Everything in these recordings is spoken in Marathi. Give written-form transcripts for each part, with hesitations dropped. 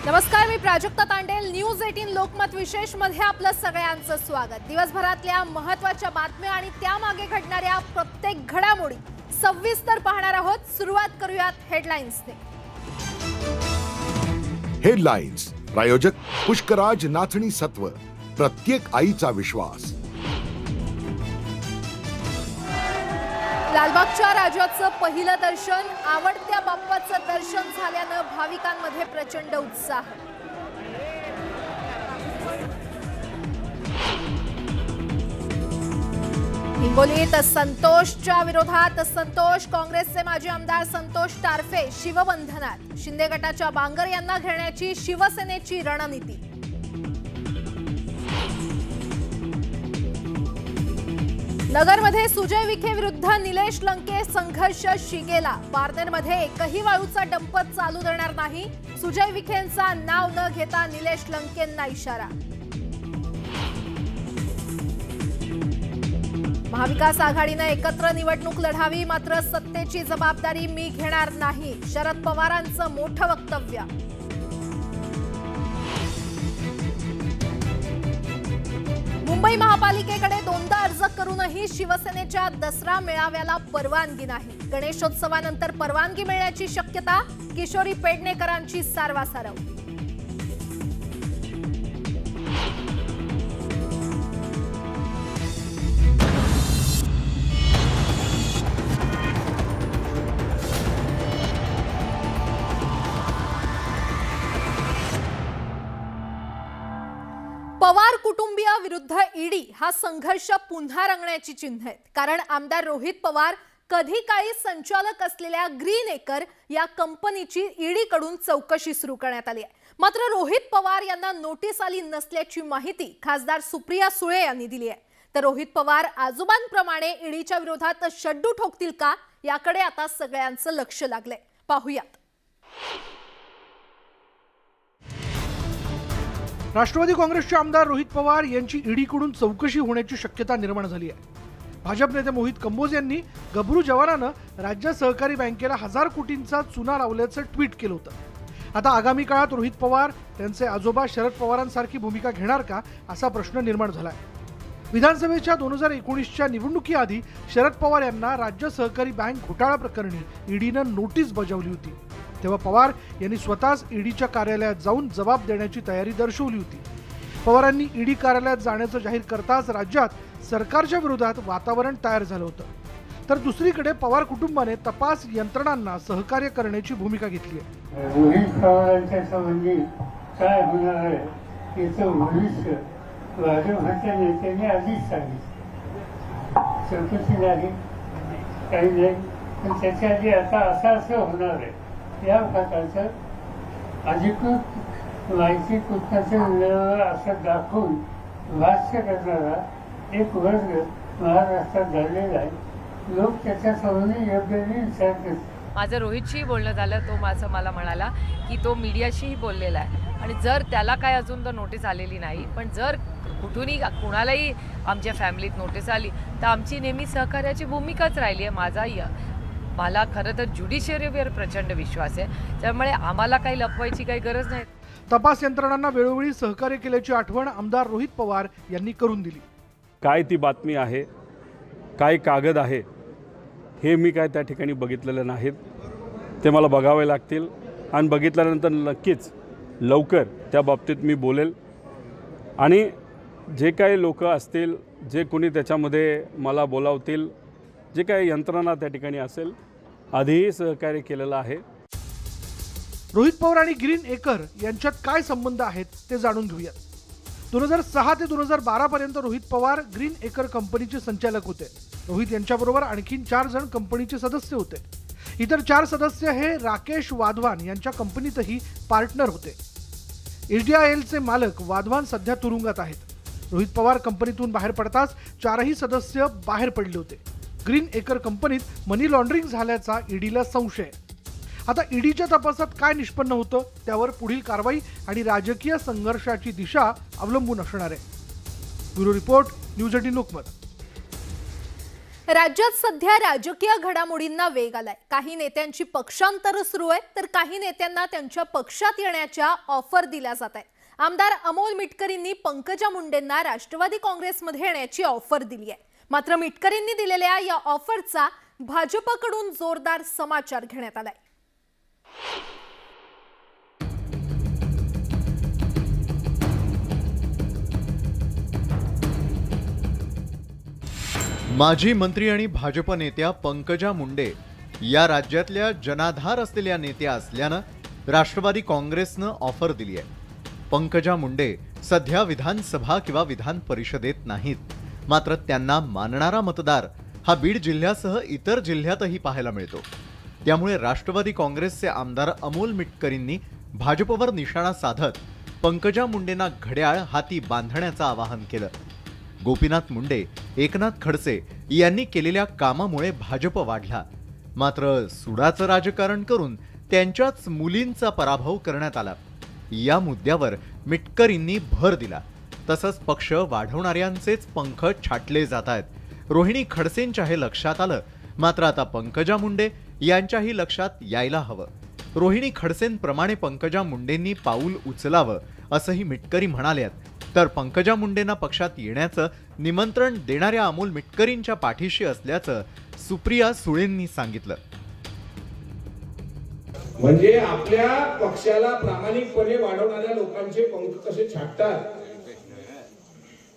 नमस्कार, मी प्राजक्ता तांडेल. न्यूज 18 लोकमत विशेष मध्ये आपलं सगळ्यांचं स्वागत. दिवसभरातल्या महत्त्वाच्या बातम्या आणि त्यामागे घडणाऱ्या प्रत्येक घडामोडी सविस्तर पाहणार आहोत. सुरुवात करूयात हेडलाईन्सने. हेडलाईन्स प्रायोजक पुष्कराज नाचणी सत्व, प्रत्येक आईचा विश्वास. लालबागच्या राजाचं पहिलं दर्शन, आवडत्या बाप्पाचं दर्शन झाल्यानं भाविकांमध्ये प्रचंड उत्साह. हिंगोलीत संतोषच्या विरोधात संतोष, काँग्रेसचे माजी आमदार संतोष टारफे शिवबंधनात. शिंदे गटाच्या बांगर यांना घेण्याची शिवसेनेची रणनीती. नगरमध्ये सुजय विखे विरुद्ध निलेश लंके संघर्ष शिगेला. पारनेरमध्ये एकही वाळूचा डंप चालू देणार नाही. सुजय विखेंचा नाव न घेता निलेश लंकेंना इशारा. महाविकास आघाडीने एकत्र निवडणूक लढावी, मात्र सत्तेची जबाबदारी मी घेणार नाही. शरद पवारांचं मोठं वक्तव्य. मुंबई महापालिकेकडे दोनदा अर्ज करूनही शिवसेनेच्या दसरा मेळाव्याला परवानगी नाही. गणेशोत्सवानंतर परवानगी मिळण्याची शक्यता. किशोरी पेडणेकरांची सारवासारव. पवार कुटुंबीय विरुद्ध ईडी हा संघर्ष पुन्हा रंगण्याची चिन्ह आहेत. कारण आमदार रोहित पवार कधी काळी संचालक असलेल्या ग्रीन एकर या कंपनीची ईडी कडून चौकशी सुरू करण्यात आली आहे. मात्र रोहित पवार यांना नोटीस आली नसल्याची माहिती खासदार सुप्रिया सुळे यांनी दिली आहे. तर रोहित पवार आजोबांप्रमाणे ईडीच्या विरोधात शड्डू ठोकतील का, याकडे आता सगळ्यांचं लक्ष लागलंय. पाहूयात. राष्ट्रवादी काँग्रेसचे आमदार रोहित पवार यांची ईडीकडून चौकशी होण्याची शक्यता निर्माण झाली आहे. भाजप नेते मोहित कंबोज यांनी गबरू जवानानं राज्य सहकारी बँकेला 1000 कोटींचा चुना लावल्याचं ट्विट केलं होतं. आता आगामी काळात रोहित पवार त्यांचे आजोबा शरद पवारांसारखी भूमिका घेणार का, असा प्रश्न निर्माण झालाय. विधानसभेच्या 2019च्या निवडणुकीआधी शरद पवार यांना राज्य सहकारी बँक घोटाळा प्रकरणी ईडीनं नोटीस बजावली होती. तेव्हा पवार यांनी स्वतःच ईडीच्या कार्यालयात जाऊन जबाब देण्याची तयारी दर्शवली होती. पवारांनी ईडी कार्यालयात जाण्याचं जाहीर करताच राज्यात सरकारच्या विरोधात वातावरण तयार झालं होतं. तर दुसरीकडे पवार कुटुंबाने तपास यंत्रणांना सहकार्य करण्याची भूमिका घेतली आहे. रोहित पवारांच्या संबंधी काय होणार आहे याचं भविष्य भाजपच्या नेत्यांनी आधीच सांगितलं. चौकशी नाही, काही नाही, पण त्याच्या आधी आता असं होणार आहे या प्रकारचं अधिकृत माहिती कुठल्याच्या मिळालं असं दाखवून भाष्य करणारा एक वर्ग महाराष्ट्रात झालेला आहे. लोक त्याच्या संबंधी योग्य विचार करतात. माझं रोहितशीही बोलणं झालं. तो मला म्हणाला की तो मीडियाशीही बोललेला आहे आणि जर त्याला काय अजून तर नोटीस आलेली नाही, पण जर कुठूनही कुणालाही आमच्या फॅमिलीत नोटीस आली तर आमची नेहमी सहकार्याची भूमिकाच राहिली आहे. मला खरं तर ज्युडिशियरीवर प्रचंड विश्वास आहे, त्यामुळे आम्हाला काही लपवायची काही गरज नाही. तपास यंत्रणांना वेळोवेळी सहकार्य केल्याची आठवण आमदार रोहित पवार यांनी करून दिली. काय ती बातमी आहे, काय कागद आहे, हे मी काय त्या ठिकाणी बघितलेलं नाहीत. ते मला बघावे लागतील आणि बघितल्यानंतर नक्कीच लवकर त्या बाबतीत मी बोलेल. आणि जे काही लोक असतील, जे कोणी त्याच्यामध्ये मला बोलावतील, जे काही यंत्रणा त्या ठिकाणी असेल, आधीही सहकार्य केलेलं आहे. रोहित पवार आणि ग्रीन एकर यांच्यात काय संबंध आहेत ते जाणून घेऊयात. 2006 ते 2012 पर्यंत रोहित पवार ग्रीन एकर कंपनीचे संचालक होते. रोहित यांच्याबरोबर आणखीन 4 जण कंपनीचे सदस्य होते. इतर 4 सदस्य हे राकेश वाधवान यांच्या कंपनीतही पार्टनर होते. HDILचे मालक वाधवान सध्या तुरुंगात आहेत. रोहित पवार कंपनीतून बाहेर पडताच 4ही सदस्य बाहेर पडले होते. ग्रीन एकर कंपनीत मनी लॉन्ड्रिंग झाल्याचा ईडीला संशय. आता ईडीच्या तपासात काय निष्पन्न होतं त्यावर पुढील कारवाई आणि राजकीय संघर्षाची दिशा अवलंबून असणार आहे. Bureau report, news 18 Lokmat. राज्यात सध्या राजकीय घडामोडींना वेग आलाय। काही नेत्यांची पक्षांतर सुरू आहे, तर काही नेत्यांना त्यांच्या पक्षात येण्याच्या ऑफर दिल्या जात आहेत। आमदार अमोल मिटकरींनी पंकजा मुंडेंना राष्ट्रवादी काँग्रेसमध्ये येण्याची ऑफर दिली आहे। मात्र मिटकरींनी दिलेल्या या ऑफरचा भाजपकडून जोरदार समाचार घेण्यात आलाय। माजी मंत्री आणि भाजप नेत्या पंकजा मुंडे या राज्यातल्या जनाधार असलेल्या नेत्या असल्यानं राष्ट्रवादी काँग्रेसनं ऑफर दिली आहे। पंकजा मुंडे सध्या विधानसभा किंवा विधान परिषदेत नाहीत, मात्र त्यांना मानणारा मतदार हा बीड जिल्ह्यासह इतर जिल्ह्यातही पाहायला मिळतो। त्यामुळे राष्ट्रवादी काँग्रेसचे आमदार अमोल मिटकरींनी भाजपवर निशाणा साधत पंकजा मुंडेंना घड्याळ हाती बांधण्याचं आवाहन केलं। गोपीनाथ मुंडे, एकनाथ खडसे यांनी केलेल्या कामामुळे भाजप वाढला, मात्र सुडाचं राजकारण करून त्यांच्याच मुलींचा पराभव करण्यात आला। या मुद्द्यावर मिटकरींनी भर दिला। तसंच पक्ष वाढवणाऱ्यांचेच पंख छाटले जात आहेत। रोहिणी खडसेंच्या हे लक्षात आलं, मात्र आता पंकजा मुंडे यांच्याही लक्षात यायला हवं। रोहिणी खडसेंप्रमाणे पंकजा मुंडेंनी पाऊल उचलावं असंही मिटकरी म्हणाले। तर पंकजा मुंडेंना पक्षात येण्याचं निमंत्रण देणाऱ्या अमोल मिटकरींच्या पाठीशी असल्याचं सुप्रिया सुळेंनी सांगितलं। म्हणजे आपल्या पक्षाला प्रामाणिकपणे वाढवणाऱ्या लोकांचे पंख कसे छाटतात।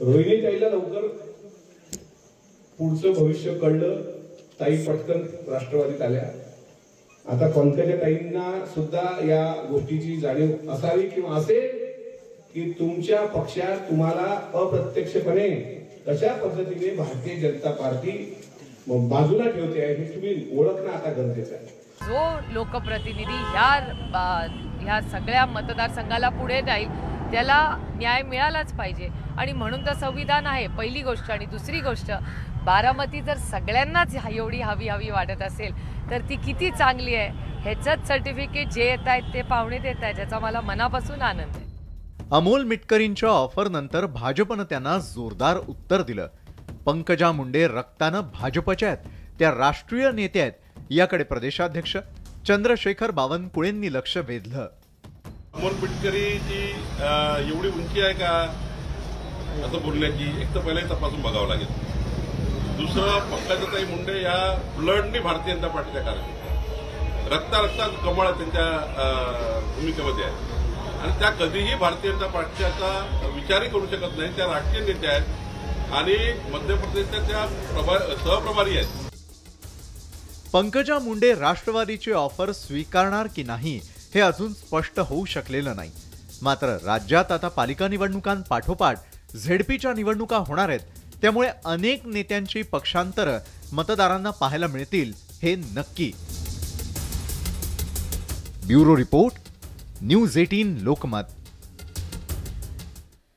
रोहिणी ताईला लवकर पुढचं भविष्य कळलं, ताई पटकन राष्ट्रवादीत आल्या। आता पंकजा ताईंना सुद्धा या गोष्टीची जाणीव असावी किंवा असेल की तुमच्या पक्षात तुम्हाला अप्रत्यक्षपणे कशा पद्धतीने भारतीय जनता पार्टी बाजूला ठेवते आहे हे तुम्ही ओळखणं आता गरजेचं आहे। जो लोकप्रतिनिधी ह्या सगळ्या मतदारसंघाला पुढे जाईल त्याला न्याय मिळालाच पाहिजे, आणि म्हणून तर संविधान आहे पहिली गोष्ट। आणि दुसरी गोष्ट, बारामती जर सगळ्यांनाच एवढी हवी वाटत असेल तर ती किती चांगली आहे ह्याचंच सर्टिफिकेट जे येत आहेत ते पाहुणे देत आहेत, ज्याचा मला मनापासून आनंद आहे। अमोल मिटकरींच्या ऑफर नंतर भाजपनं त्यांना जोरदार उत्तर दिलं। पंकजा मुंडे रक्तानं भाजपच्या आहेत, त्या राष्ट्रीय नेत्या आहेत, याकडे प्रदेशाध्यक्ष चंद्रशेखर बावनकुळेंनी लक्ष वेधलं। अमोल मिटकरीची एवढी उंची आहे का असं बोलण्याची एक तर पहिले तपासून बघावं लागेल। दुसरं, पंकजाताई मुंडे या ब्लडनी भारतीय जनता पार्टीच्या कार्यकर्त्या, रक्तात कमळ त्यांच्या भूमिकेमध्ये आहे, आणि त्या कधीही भारतीय जनता पार्टीचा विचारही करू शकत नाही। त्या राष्ट्रीय नेत्या आहेत आणि मध्य प्रदेशच्या त्या सहप्रभारी आहेत। पंकजा मुंडे राष्ट्रवादीची ऑफर स्वीकारणार की नाही हे अजून स्पष्ट होऊ शकलेलं नाही। मात्र राज्यात आता पालिका निवडणुकांपाठोपाठ झेडपीच्या निवडणुका होणार आहेत, त्यामुळे अनेक नेत्यांची पक्षांतर मतदारांना पाहायला मिळतील हे नक्की। Bureau report, news 18 Lokmat.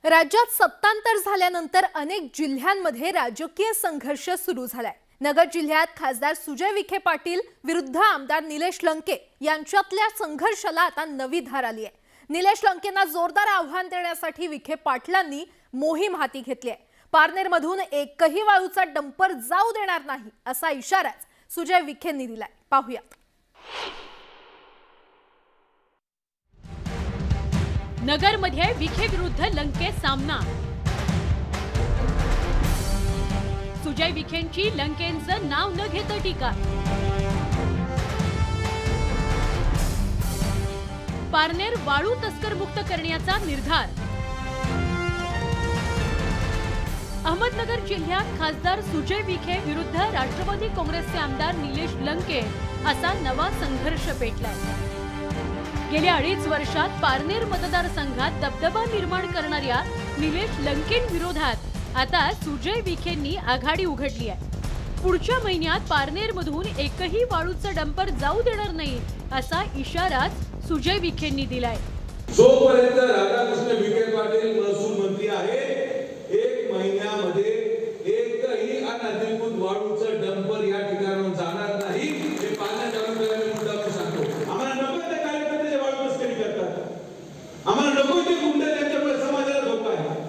राज्यात सत्तांतर झाल्यानंतर अनेक जिल्ह्यांमध्ये राजकीय संघर्ष सुरू झालाय। नगर जिल्ह्यात खासदार सुजय विखे पाटील विरुद्ध आमदार निलेश लंके यांच्यातल्या संघर्षाला आता नवी धार आली आहे। निलेश लंकेंना जोरदार आव्हान देण्यासाठी विखे पाटलांनी मोहीम हाती घेतली आहे। पारनेरमधून एकही वाळूचा डंपर जाऊ देणार नाही असा इशाराच सुजय विखेंनी दिलाय। पाहूयात। नगरमध्ये विखे विरुद्ध लंके सामना। सुजय विखेंची लंकेंचं नाव न घेता टीका। पारनेर वाळू तस्कर मुक्त करण्याचा निर्धार। अहमदनगर जिल्ह्यात खासदार सुजय विखे विरुद्ध राष्ट्रवादी काँग्रेसचे आमदार निलेश लंके असा नवा संघर्ष पेटलाय। गेल्या 2.5 वर्षात पारनेर मतदारसंघात दबदबा निर्माण करणाऱ्या निलेश लंकेंविरोधात आता सुजय विखेंनी आघाडी उघडली आहे। पुढच्या महिन्यात पारनेरमधून एकही वाळूचा डंपर जाऊ देणार नाही असा इशाराच सुजय विखेंनी दिलाय। जोपर्यंत राधाकृष्ण विखे पाटील महसूल मंत्री आहे, 1 महिन्यामध्ये एकही अनधिकृत वाळूचं डंपर या ठिकाणावर जाणार नाही हे पालना तालुक्याला मुद्दा सांगतो। आम्हाला नको ते कार्यकर्ते वाळू तस्करी करतात, आम्हाला नको ते गुंड त्यांच्यामुळे समाजाला धोका आहे,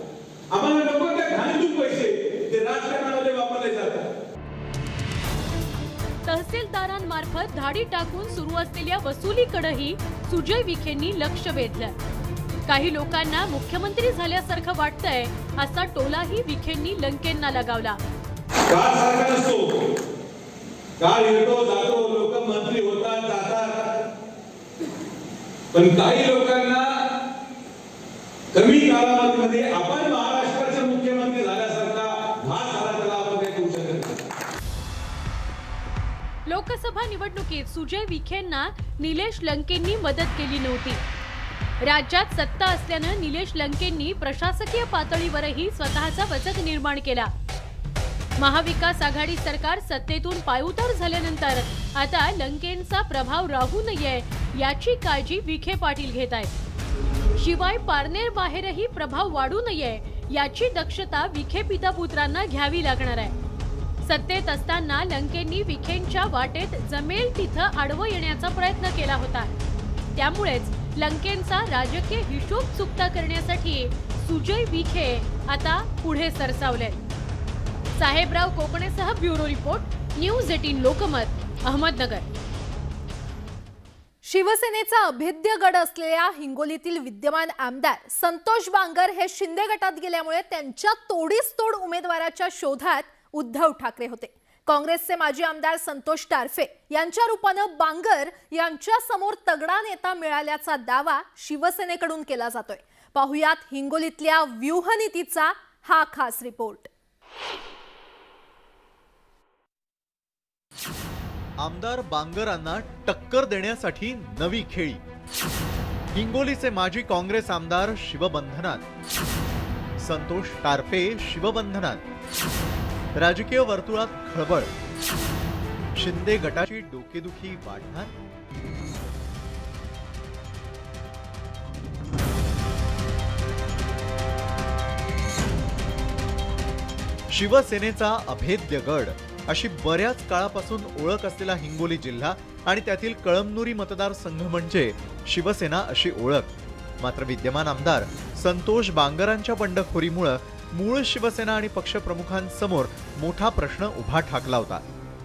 आम्हाला नको ते घाणीतून पैसे ते राजकारणामध्ये वापरले जातात। धाडी टाकून सुरू असलेल्या वसुलीकडेही सुजय विखेंनी लक्ष वेधलं। काही लोकांना मुख्यमंत्री झाल्यासारखं वाटतंय असा टोलाही विखेंनी लंकेंना लगावला। काळ येतो जातो, लोक मंत्री होतात जातात, पण काही लोकांना कमी कालावधीमध्ये आपण महाराष्ट्राचे मुख्यमंत्री झाल्यासारखा भास झाला त्याला आपण काही करू शकत नाही। लोकसभा निवडणुकीत सुजय विखेंना निलेश लंकेंनी मदत केली नव्हती। राज्यात सत्ता असल्यानं निलेश लंकेंनी प्रशासकीय पातळीवरही स्वतःचा वचक निर्माण केला। महाविकास आघाडी सरकार सत्तेतून पायउतार झाल्यानंतर आता लंकेंचा प्रभाव राहू नये याची काळजी विखे पाटील घेत आहेत। शिवाय पारनेर बाहेरही प्रभाव वाढू नये याची दक्षता विखे पितापुत्रांना घ्यावी लागणार आहे। सत्तेत असताना लंकेंनी विखेंच्या वाटेत जमेल तिथं आडवं येण्याचा प्रयत्न केला होता। त्यामुळेच लंकेंचा राजकीय हिशोब चुकता करण्यासाठी सुजय विखे आता पुढे सरसावले। साहेबराव कोकणेसह bureau report, news 18 Lokmat, Ahmednagar. शिवसेनेचा अभेद्य गड असलेल्या हिंगोलीतील विद्यमान आमदार संतोष बांगर हे शिंदे गटात गेल्यामुळे त्यांच्या तोडीस तोड उमेदवाराच्या शोधात उद्धव ठाकरे होते। काँग्रेसचे माजी आमदार संतोष टारफे यांच्या रूपानं बांगर यांच्या समोर तगडा नेता मिळाल्याचा दावा शिवसेनेकडून केला जातोय। पाहुयात हिंगोलीतल्या व्यूहनीतीचा हा खास रिपोर्ट। आमदार बांगरांना टक्कर देण्यासाठी नवी खेळी। हिंगोलीचे माजी काँग्रेस आमदार शिवबंधनात, संतोष टारफे शिवबंधनात। राजकीय वर्तुळात खळबळ, शिंदे गटाची डोकेदुखी वाढणार। शिवसेनेचा अभेद्य गड अशी बऱ्याच काळापासून ओळख असलेला हिंगोली जिल्हा आणि त्यातील कळमनुरी मतदारसंघ म्हणजे शिवसेना अशी ओळख। मात्र विद्यमान आमदार संतोष बांगरांच्या बंडखोरीमुळे मूळ शिवसेना आणि पक्षप्रमुखांसमोर मोठा प्रश्न उभा ठाकला होता।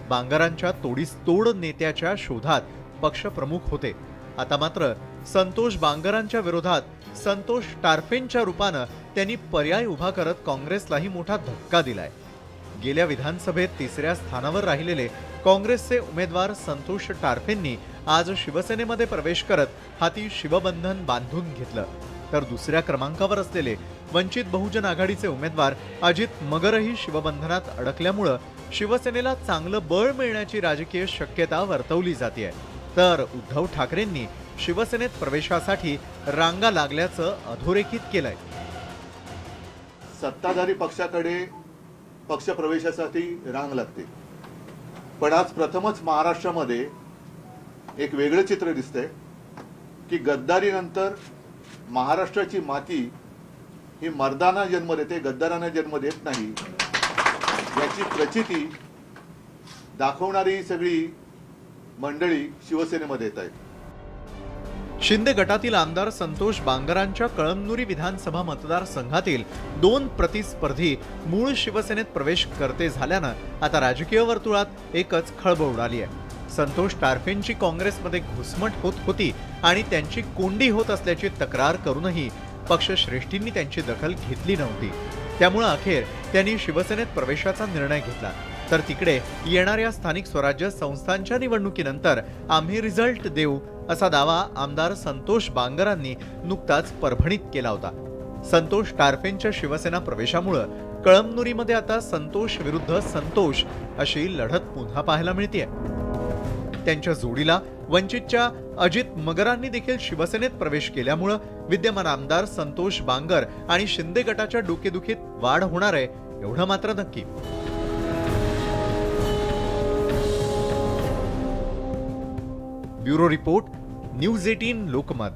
बांगरांच्या तोडीस तोड नेत्याच्या शोधात पक्षप्रमुख होते। आता मात्र संतोष बांगरांच्या विरोधात संतोष टारफेंच्या रूपानं त्यांनी पर्याय उभा करत काँग्रेसलाही मोठा धक्का दिलाय। गेल्या विधानसभेत तिसऱ्या स्थानावर राहिलेले काँग्रेसचे उमेदवार संतोष टारफेंनी आज शिवसेनेमध्ये प्रवेश करत हाती शिवबंधन बांधून घेतलं, तर दुसऱ्या क्रमांकावर असलेले वंचित बहुजन आघाडीचे उमेदवार अजित मगरही शिवबंधनात अडकल्यामुळे शिवसेनेला चांगलं बळ मिळण्याची राजकीय शक्यता वर्तवली जाते। तर उद्धव ठाकरेंनी शिवसेनेत प्रवेशासाठी रांगा लागल्याचं अधोरेखित केलंय। सत्ताधारी पक्षाकडे पक्ष प्रवेशासाठी रांग लागते, पण आज प्रथमच महाराष्ट्रामध्ये एक वेगळं चित्र दिसतंय की गद्दारीनंतर महाराष्ट्राची माती ही मर्दाना जन्म देते, गद्दारांना जन्म देत नाही याची प्रचिती दाखवणारी सगळी मंडळी शिवसेनेमध्ये येत आहेत। शिंदे गटातील आमदार संतोष बांगरांच्या कळमनुरी विधानसभा मतदारसंघातील 2 प्रतिस्पर्धी मूळ शिवसेनेत प्रवेश करते झाल्यानं आता राजकीय वर्तुळात एकच खळबळ उडाली आहे। संतोष टारफेंची काँग्रेसमध्ये घुसमट होत होती आणि त्यांची कोंडी होत असल्याची तक्रार करूनही पक्षश्रेष्ठींनी त्यांची दखल घेतली नव्हती। त्यामुळे अखेर त्यांनी शिवसेनेत प्रवेशाचा निर्णय घेतला। तर तिकडे येणाऱ्या स्थानिक स्वराज्य संस्थांच्या निवडणुकीनंतर आम्ही रिझल्ट देऊ असा दावा आमदार संतोष बांगरांनी नुकताच परभणीत केला होता। संतोष टारफेंच्या शिवसेना प्रवेशामुळे कळमनुरीमध्ये आता संतोष विरुद्ध संतोष अशी लढत पुन्हा पाहायला मिळते। त्यांच्या जोडीला वंचितच्या अजित मगरांनी देखील शिवसेनेत प्रवेश केल्यामुळे विद्यमान आमदार संतोष बांगर आणि शिंदे गटाच्या डोकेदुखीत वाढ होणार आहे एवढं मात्र नक्की। Bureau report, news 18 Lokmat.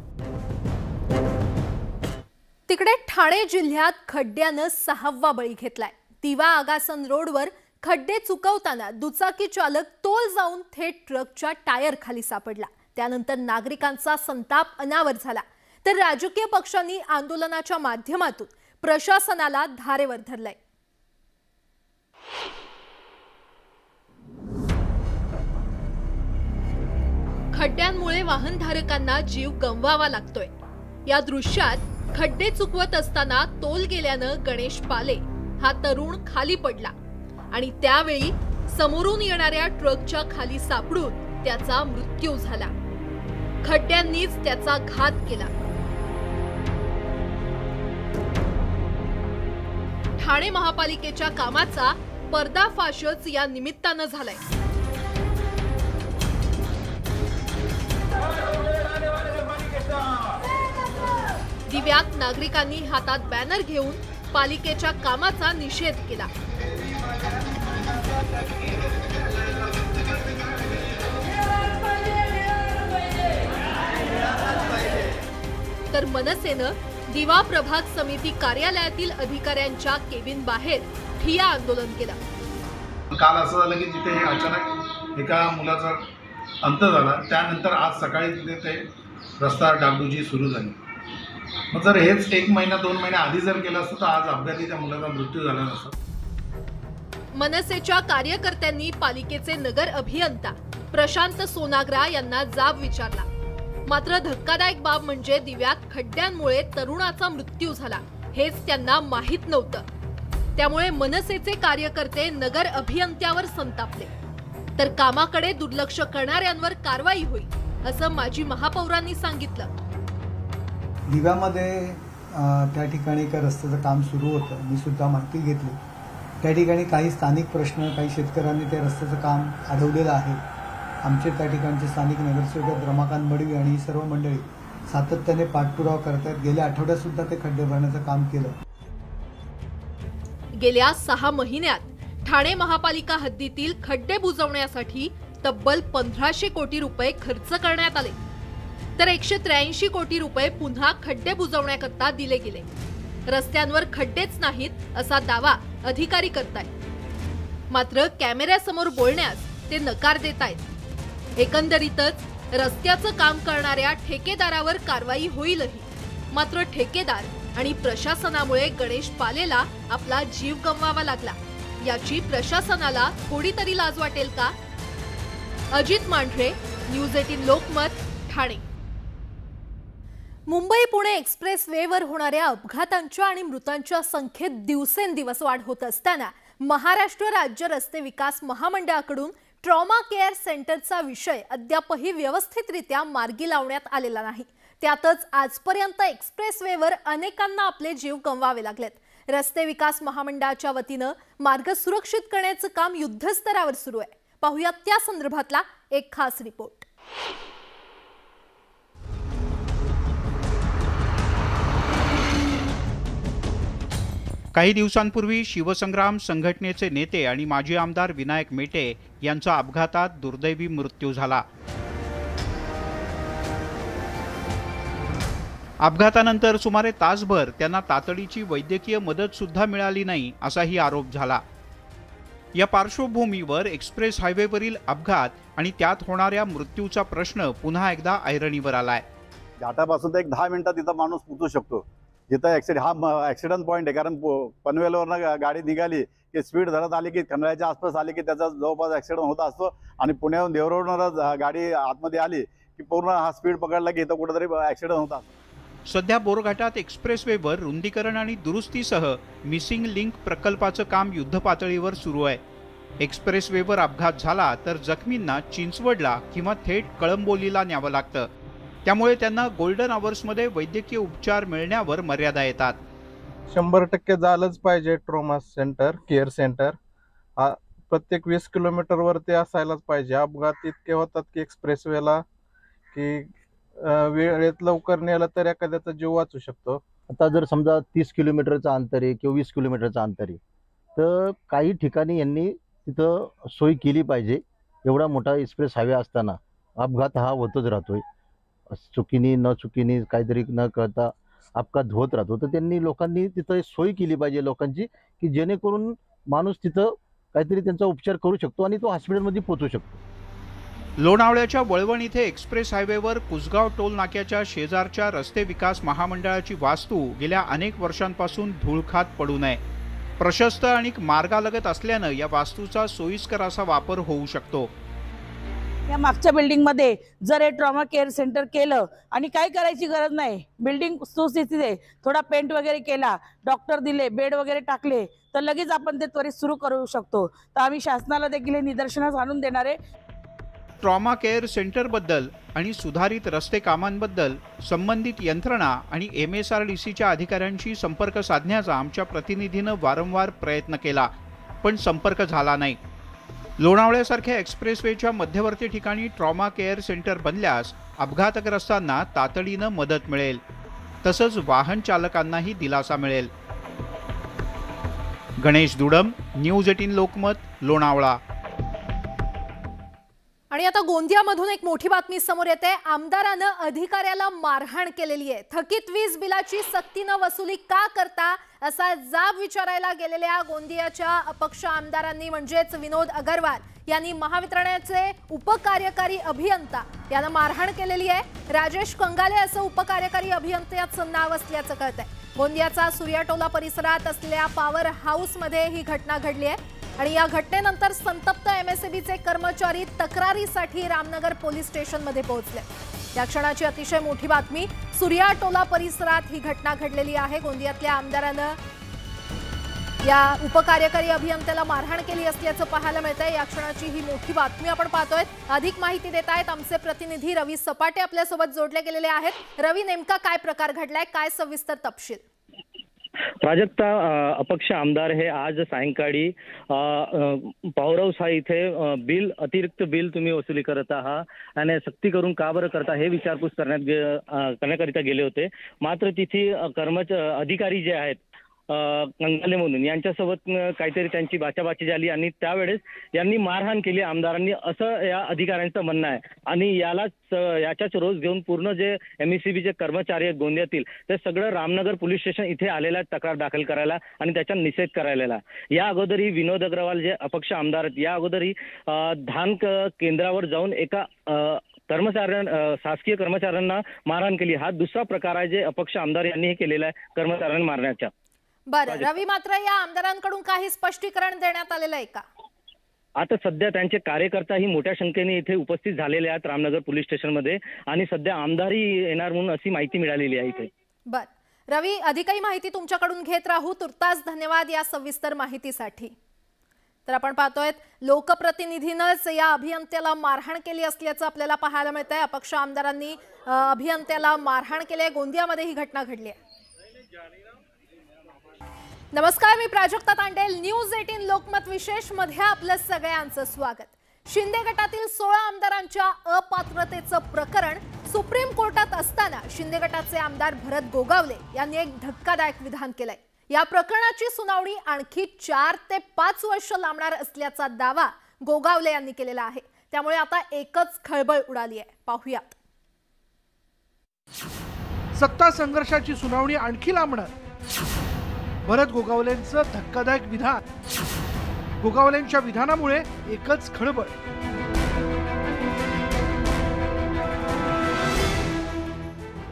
तिकडे ठाणे जिल्ह्यात खड्ड्यानं 6वा बळी घेतलाय। तिवा आगासन रोडवर खड्डे चुकवताना दुचाकी चालक तोल जाऊन थेट ट्रकच्या टायर खाली सापडला। त्यानंतर नागरिकांचा संताप अनावर झाला, तर राजकीय पक्षांनी आंदोलनाच्या माध्यमातून प्रशासनाला धारेवर धरलंय। खड्ड्यांमुळे वाहनधारकांना जीव गमवावा लागतोय। या दृश्यात खड्डे चुकवत असताना तोल गेल्यानं गणेश पाले हा तरुण खाली पडला आणि त्यावेळी समोरून येणाऱ्या ट्रकच्या खाली सापडून त्याचा मृत्यू झाला। खड्ड्यांनीच त्याचा घात केला। ठाणे महापालिकेच्या कामाचा पर्दाफाशच या निमित्तानं झालाय। दिव्यात नागरिकांनी हातात बॅनर घेऊन पालिकेच्या कामाचा निषेध केला। तर मनसेनं दिवा प्रभाग समिती कार्यालयातील अधिकाऱ्यांच्या केबिन बाहेर ठिय्या आंदोलन केलं। काल असं झालं की तिथे अचानक एका मुलाचा अंत झाला, त्यानंतर आज सकाळी तिथे ते रस्ता डागडुजी सुरू झाली। मग जर हेच 1 महिना 2 महिने आधी जर केलं असतं तर आज अपघाती त्या मुलाचा मृत्यू झाला नसता। मनसेच्या कार्यकर्त्यांनी पालिकेचे नगर अभियंता प्रशांत सोनाग्रा यांना जाब विचारला, मात्र धक्कादायक बाब म्हणजे दिव्यात खड्ड्यांमुळे तरुणाचा मृत्यू झाला हेच त्यांना माहीत नव्हतं। त्यामुळे मनसेचे कार्यकर्ते नगर अभियंत्यावर संतापले, तर कामाकडे दुर्लक्ष करणाऱ्यांवर कारवाई होईल असं माजी महापौरांनी सांगितलं। दिव्यामध्ये त्या ठिकाणी एका रस्त्याचं काम सुरू होतं, मी सुद्धा माहिती घेतली। त्या ठिकाणी काही स्थानिक प्रश्न, काही शेतकऱ्यांनी त्या रस्त्याचं काम अडवलेलं आहे। आमचे त्या ठिकाणचे स्थानिक नगरसेवक रमाकांत मडवी आणि सर्व मंडळी सातत्याने पाठपुरावा करत आहेत। गेल्या आठवड्यात सुद्धा ते खड्डे भरण्याचं काम केलं। गेल्या 6 महिन्यात ठाणे महापालिका हद्दीतील खड्डे बुजवण्यासाठी तब्बल 1500 कोटी रुपये खर्च करण्यात आले, तर 183 कोटी रुपये पुन्हा खड्डे बुजवण्याकरता दिले गेले। रस्त्यांवर खड्डेच नाहीत असा दावा अधिकारी करतायत, मात्र कॅमेऱ्यासमोर बोलण्यास ते नकार देतायत। एकंदरीतच रस्त्याचं काम करणाऱ्या ठेकेदारावर कारवाई होईलही, मात्र ठेकेदार आणि प्रशासनामुळे गणेश पालेला आपला जीव गमवावा लागला। याची प्रशासनाला थोडी तरी लाज वाटेल का? अजित मांढरे, न्यूज 18 लोकमत, ठाणे। मुंबई पुणे एक्सप्रेस वेवर होणाऱ्या अपघातांच्या आणि मृतांच्या संख्येत दिवसेंदिवस वाढ होत असताना महाराष्ट्र राज्य रस्ते विकास महामंडळाकडून ट्रॉमा केअर सेंटरचा विषय अद्यापही व्यवस्थितरित्या मार्गी लावण्यात आलेला नाही। त्यातच आजपर्यंत एक्सप्रेस वेवर अनेकांना आपले जीव गमवावे लागलेत। रस्ते विकास महामंडळाच्या वतीनं मार्ग सुरक्षित करण्याचं काम युद्धस्तरावर सुरू आहे। पाहूयात त्या संदर्भातला एक खास रिपोर्ट। काही दिवसांपूर्वी शिवसंग्राम संघटनेचे नेते आणि माजी आमदार विनायक मेटे यांचा अपघातात दुर्दैवी मृत्यू झाला। अपघातानंतर सुमारे तासभर त्यांना तातडीची वैद्यकीय मदत सुद्धा मिळाली नाही असाही आरोप झाला। या पार्श्वभूमीवर एक्सप्रेस हायवेवरील अपघात आणि त्यात होणाऱ्या मृत्यूचा प्रश्न पुन्हा एकदा ऐरणीवर आलाय। घाटापासून तर एक 10 मिनिटात तिथं माणूस पोहोचू शकतो, जिथं ऍक्सिडेंट पॉईंट आहे। कारण पनवेलवरनं गाडी निघाली की स्पीड धरत आली की खंडाळ्याच्या आसपास आली की त्याचा जवळपास ऍक्सिडेंट होत असतो, आणि पुण्याहून देवरोडनं गाडी आतमध्ये आली की पूर्ण हा स्पीड पकडला की इथं कुठेतरी ऍक्सिडेंट होत असतो। सध्या बोरघाटात एक्सप्रेसवेवर रुंदीकरण आणि दुरुस्तीसह मिसिंग लिंक प्रकल्पाचं काम युद्धपातळीवर सुरू आहे। एक्सप्रेसवेवर अपघात झाला तर जखमींना चिंचवडला किंवा थेट कळंबोलीला न्यावं लागतं, त्यामुळे त्यांना गोल्डन आवर्समध्ये वैद्यकीय उपचार मिळण्यावर मर्यादा येतात। 100% झालंच पाहिजे। ट्रॉमा सेंटर, केअर सेंटर प्रत्येक 20 किलोमीटरवर ते असायलाच पाहिजे। अपघात इतके होतात की एक्सप्रेसवेला की वेळेत लवकर नेलं तर एखाद्याचा जीव वाचू शकतो। आता जर समजा 30 किलोमीटरचं अंतर आहे किंवा 20 किलोमीटरचं अंतर आहे, तर काही ठिकाणी यांनी तिथं सोय केली पाहिजे। एवढा मोठा एक्सप्रेस हायवे असताना अपघात हा होतच राहतोय, चुकीने न चुकीने काहीतरी न कळता अपघात होत राहतो। तर त्यांनी लोकांनी तिथं सोय केली पाहिजे लोकांची, की जेणेकरून माणूस तिथं काहीतरी त्यांचा उपचार करू शकतो आणि तो हॉस्पिटलमध्ये पोहोचू शकतो। लोणावळ्याच्या वळवण इथे एक्सप्रेस हायवेवर कुसगाव टोल नाक्याच्या शेजारच्या रस्ते विकास महामंडळाची वास्तू गेल्या अनेक वर्षांपासून धूळखात पडू नये। प्रशस्त आणि मार्गालगत असल्यानं या वास्तूचा सोयीस्कर असा वापर होऊ शकतो। या मागच्या बिल्डिंगमध्ये जर हे ट्रॉमा केअर सेंटर केलं आणि काही करायची गरज नाही, बिल्डिंग सुस्थितीत आहे, थोडा पेंट वगैरे केला, डॉक्टर दिले, बेड वगैरे टाकले तर लगेच आपण ते त्वरित सुरू करू शकतो. तर आम्ही शासनाला देखील हे निदर्शनास आणून देणार आहे. ट्रॉमा केअर सेंटरबद्दल आणि सुधारित रस्ते कामांबद्दल संबंधित यंत्रणा आणि MSRDCच्या अधिकाऱ्यांशी संपर्क साधण्याचा आमच्या प्रतिनिधीनं वारंवार प्रयत्न केला, पण संपर्क झाला नाही. लोणावळ्यासारख्या एक्सप्रेसवेच्या मध्यवर्ती ठिकाणी ट्रॉमा केअर सेंटर बनल्यास अपघातग्रस्तांना तातडीनं मदत मिळेल, तसंच वाहन चालकांनाही दिलासा मिळेल. गणेश दुडम, न्यूज 18 लोकमत, लोणावळा. आणि आता गोंदियामधून एक मोठी बातमी समोर येते. आमदारानं अधिकाऱ्याला मारहाण केलेली आहे. थकीत वीज बिलाची सक्तीनं वसुली का करता असा जाब विचारायला गेलेल्या गोंदियाच्या अपक्ष आमदारांनी म्हणजेच विनोद अग्रवाल यांनी महावितरणाचे उपकार्यकारी अभियंता यांना मारहाण केलेली आहे. राजेश कंगाले असं उपकार्यकारी अभियंत्याचं नाव असल्याचं कळतंय. गोंदियाचा सूर्याटोला परिसरात असलेल्या पॉवर हाऊसमध्ये ही घटना घडली आहे आणि या घटनेनंतर संतप्त MSEBचे कर्मचारी तक्रारीसाठी रामनगर पोलीस स्टेशनमध्ये पोहोचले. या क्षणाची अतिशय मोठी बातमी. सूर्याटोला परिसरात ही घटना घडलेली आहे. गोंदियातल्या आमदारानं या उपकार्यकारी अभियंत्याला मारहाण केली असल्याचं पाहायला मिळतंय. या क्षणाची ही मोठी बातमी आपण पाहतोय. अधिक माहिती देत आहेत आमचे प्रतिनिधी रवी सपाटे आपल्यासोबत जोडले गेलेले आहेत. रवी, नेमका काय प्रकार घडलाय, काय सविस्तर तपशील? प्राजक्ता, अपक्ष आमदार हे आज सायंकाळी पॉवर हाऊस हा इथे अतिरिक्त बिल तुम्ही वसुली करत आहात आणि सक्ती करून का बरं करता हे विचारपूस करण्याकरिता गेले होते. मात्र तिथे अधिकारी जे आहेत कंगाले म्हणून यांच्यासोबत काहीतरी त्यांची बाचाबाची झाली आणि त्यावेळेस यांनी मारहाण केली आमदारांनी, असं या अधिकाऱ्यांचं म्हणणं आहे. आणि याच्याच रोज घेऊन पूर्ण जे MSEBचे कर्मचारी आहेत गोंदियातील ते सगळं रामनगर पोलीस स्टेशन इथे आलेलं आहे तक्रार दाखल करायला आणि त्याचा निषेध करायला. या अगोदरही विनोद अग्रवाल जे अपक्ष आमदार आहेत या अगोदरही धान केंद्रावर जाऊन एका शासकीय कर्मचाऱ्यांना मारहाण केली. हा दुसरा प्रकार आहे जे अपक्ष आमदार यांनी हे केलेला आहे कर्मचाऱ्यांना मारण्याचा. बरं रवी, मात्र या आमदारांकडून काही स्पष्टीकरण देण्यात आलेलं आहे का? आता सध्या त्यांचे कार्यकर्ताही मोठ्या संख्येने इथे उपस्थित झालेले आहेत रामनगर पोलीस स्टेशनमध्ये आणि सध्या आमदारही येणार म्हणून अशी माहिती मिळालेली आहे इथे. बरं रवी, अधिकही माहिती तुमच्याकडून घेत राहू. तुर्तास धन्यवाद या सविस्तर माहितीसाठी. तर आपण पाहतोय लोकप्रतिनिधीनंच या अभियंत्याला मारहाण केली असल्याचं आपल्याला पाहायला मिळतंय. अपक्ष आमदारांनी अभियंत्याला मारहाण केली आहे. गोंदियामध्ये ही घटना घडली आहे. नमस्कार, मी प्राजक्ता तांडेल. न्यूज 18 लोकमत विशेष मध्ये आपलं सगळ्यांचं स्वागत. शिंदे गटातील 16 आमदारांच्या अपात्रतेचं प्रकरण सुप्रीम कोर्टात असताना शिंदे गटाचे आमदार भरत गोगावले यांनी एक धक्कादायक विधान केलंय. या प्रकरणाची सुनावणी आणखी 4 ते 5 वर्ष लांबणार असल्याचा दावा गोगावले यांनी केलेला आहे. त्यामुळे आता एकच खळबळ उडाली आहे. पाहूयात. सत्ता संघर्षाची सुनावणी आणखी लांबणार, भरत गोगावलेंचं धक्कादायक विधान. गोगावलेंच्या विधानामुळे एकच खळबळ.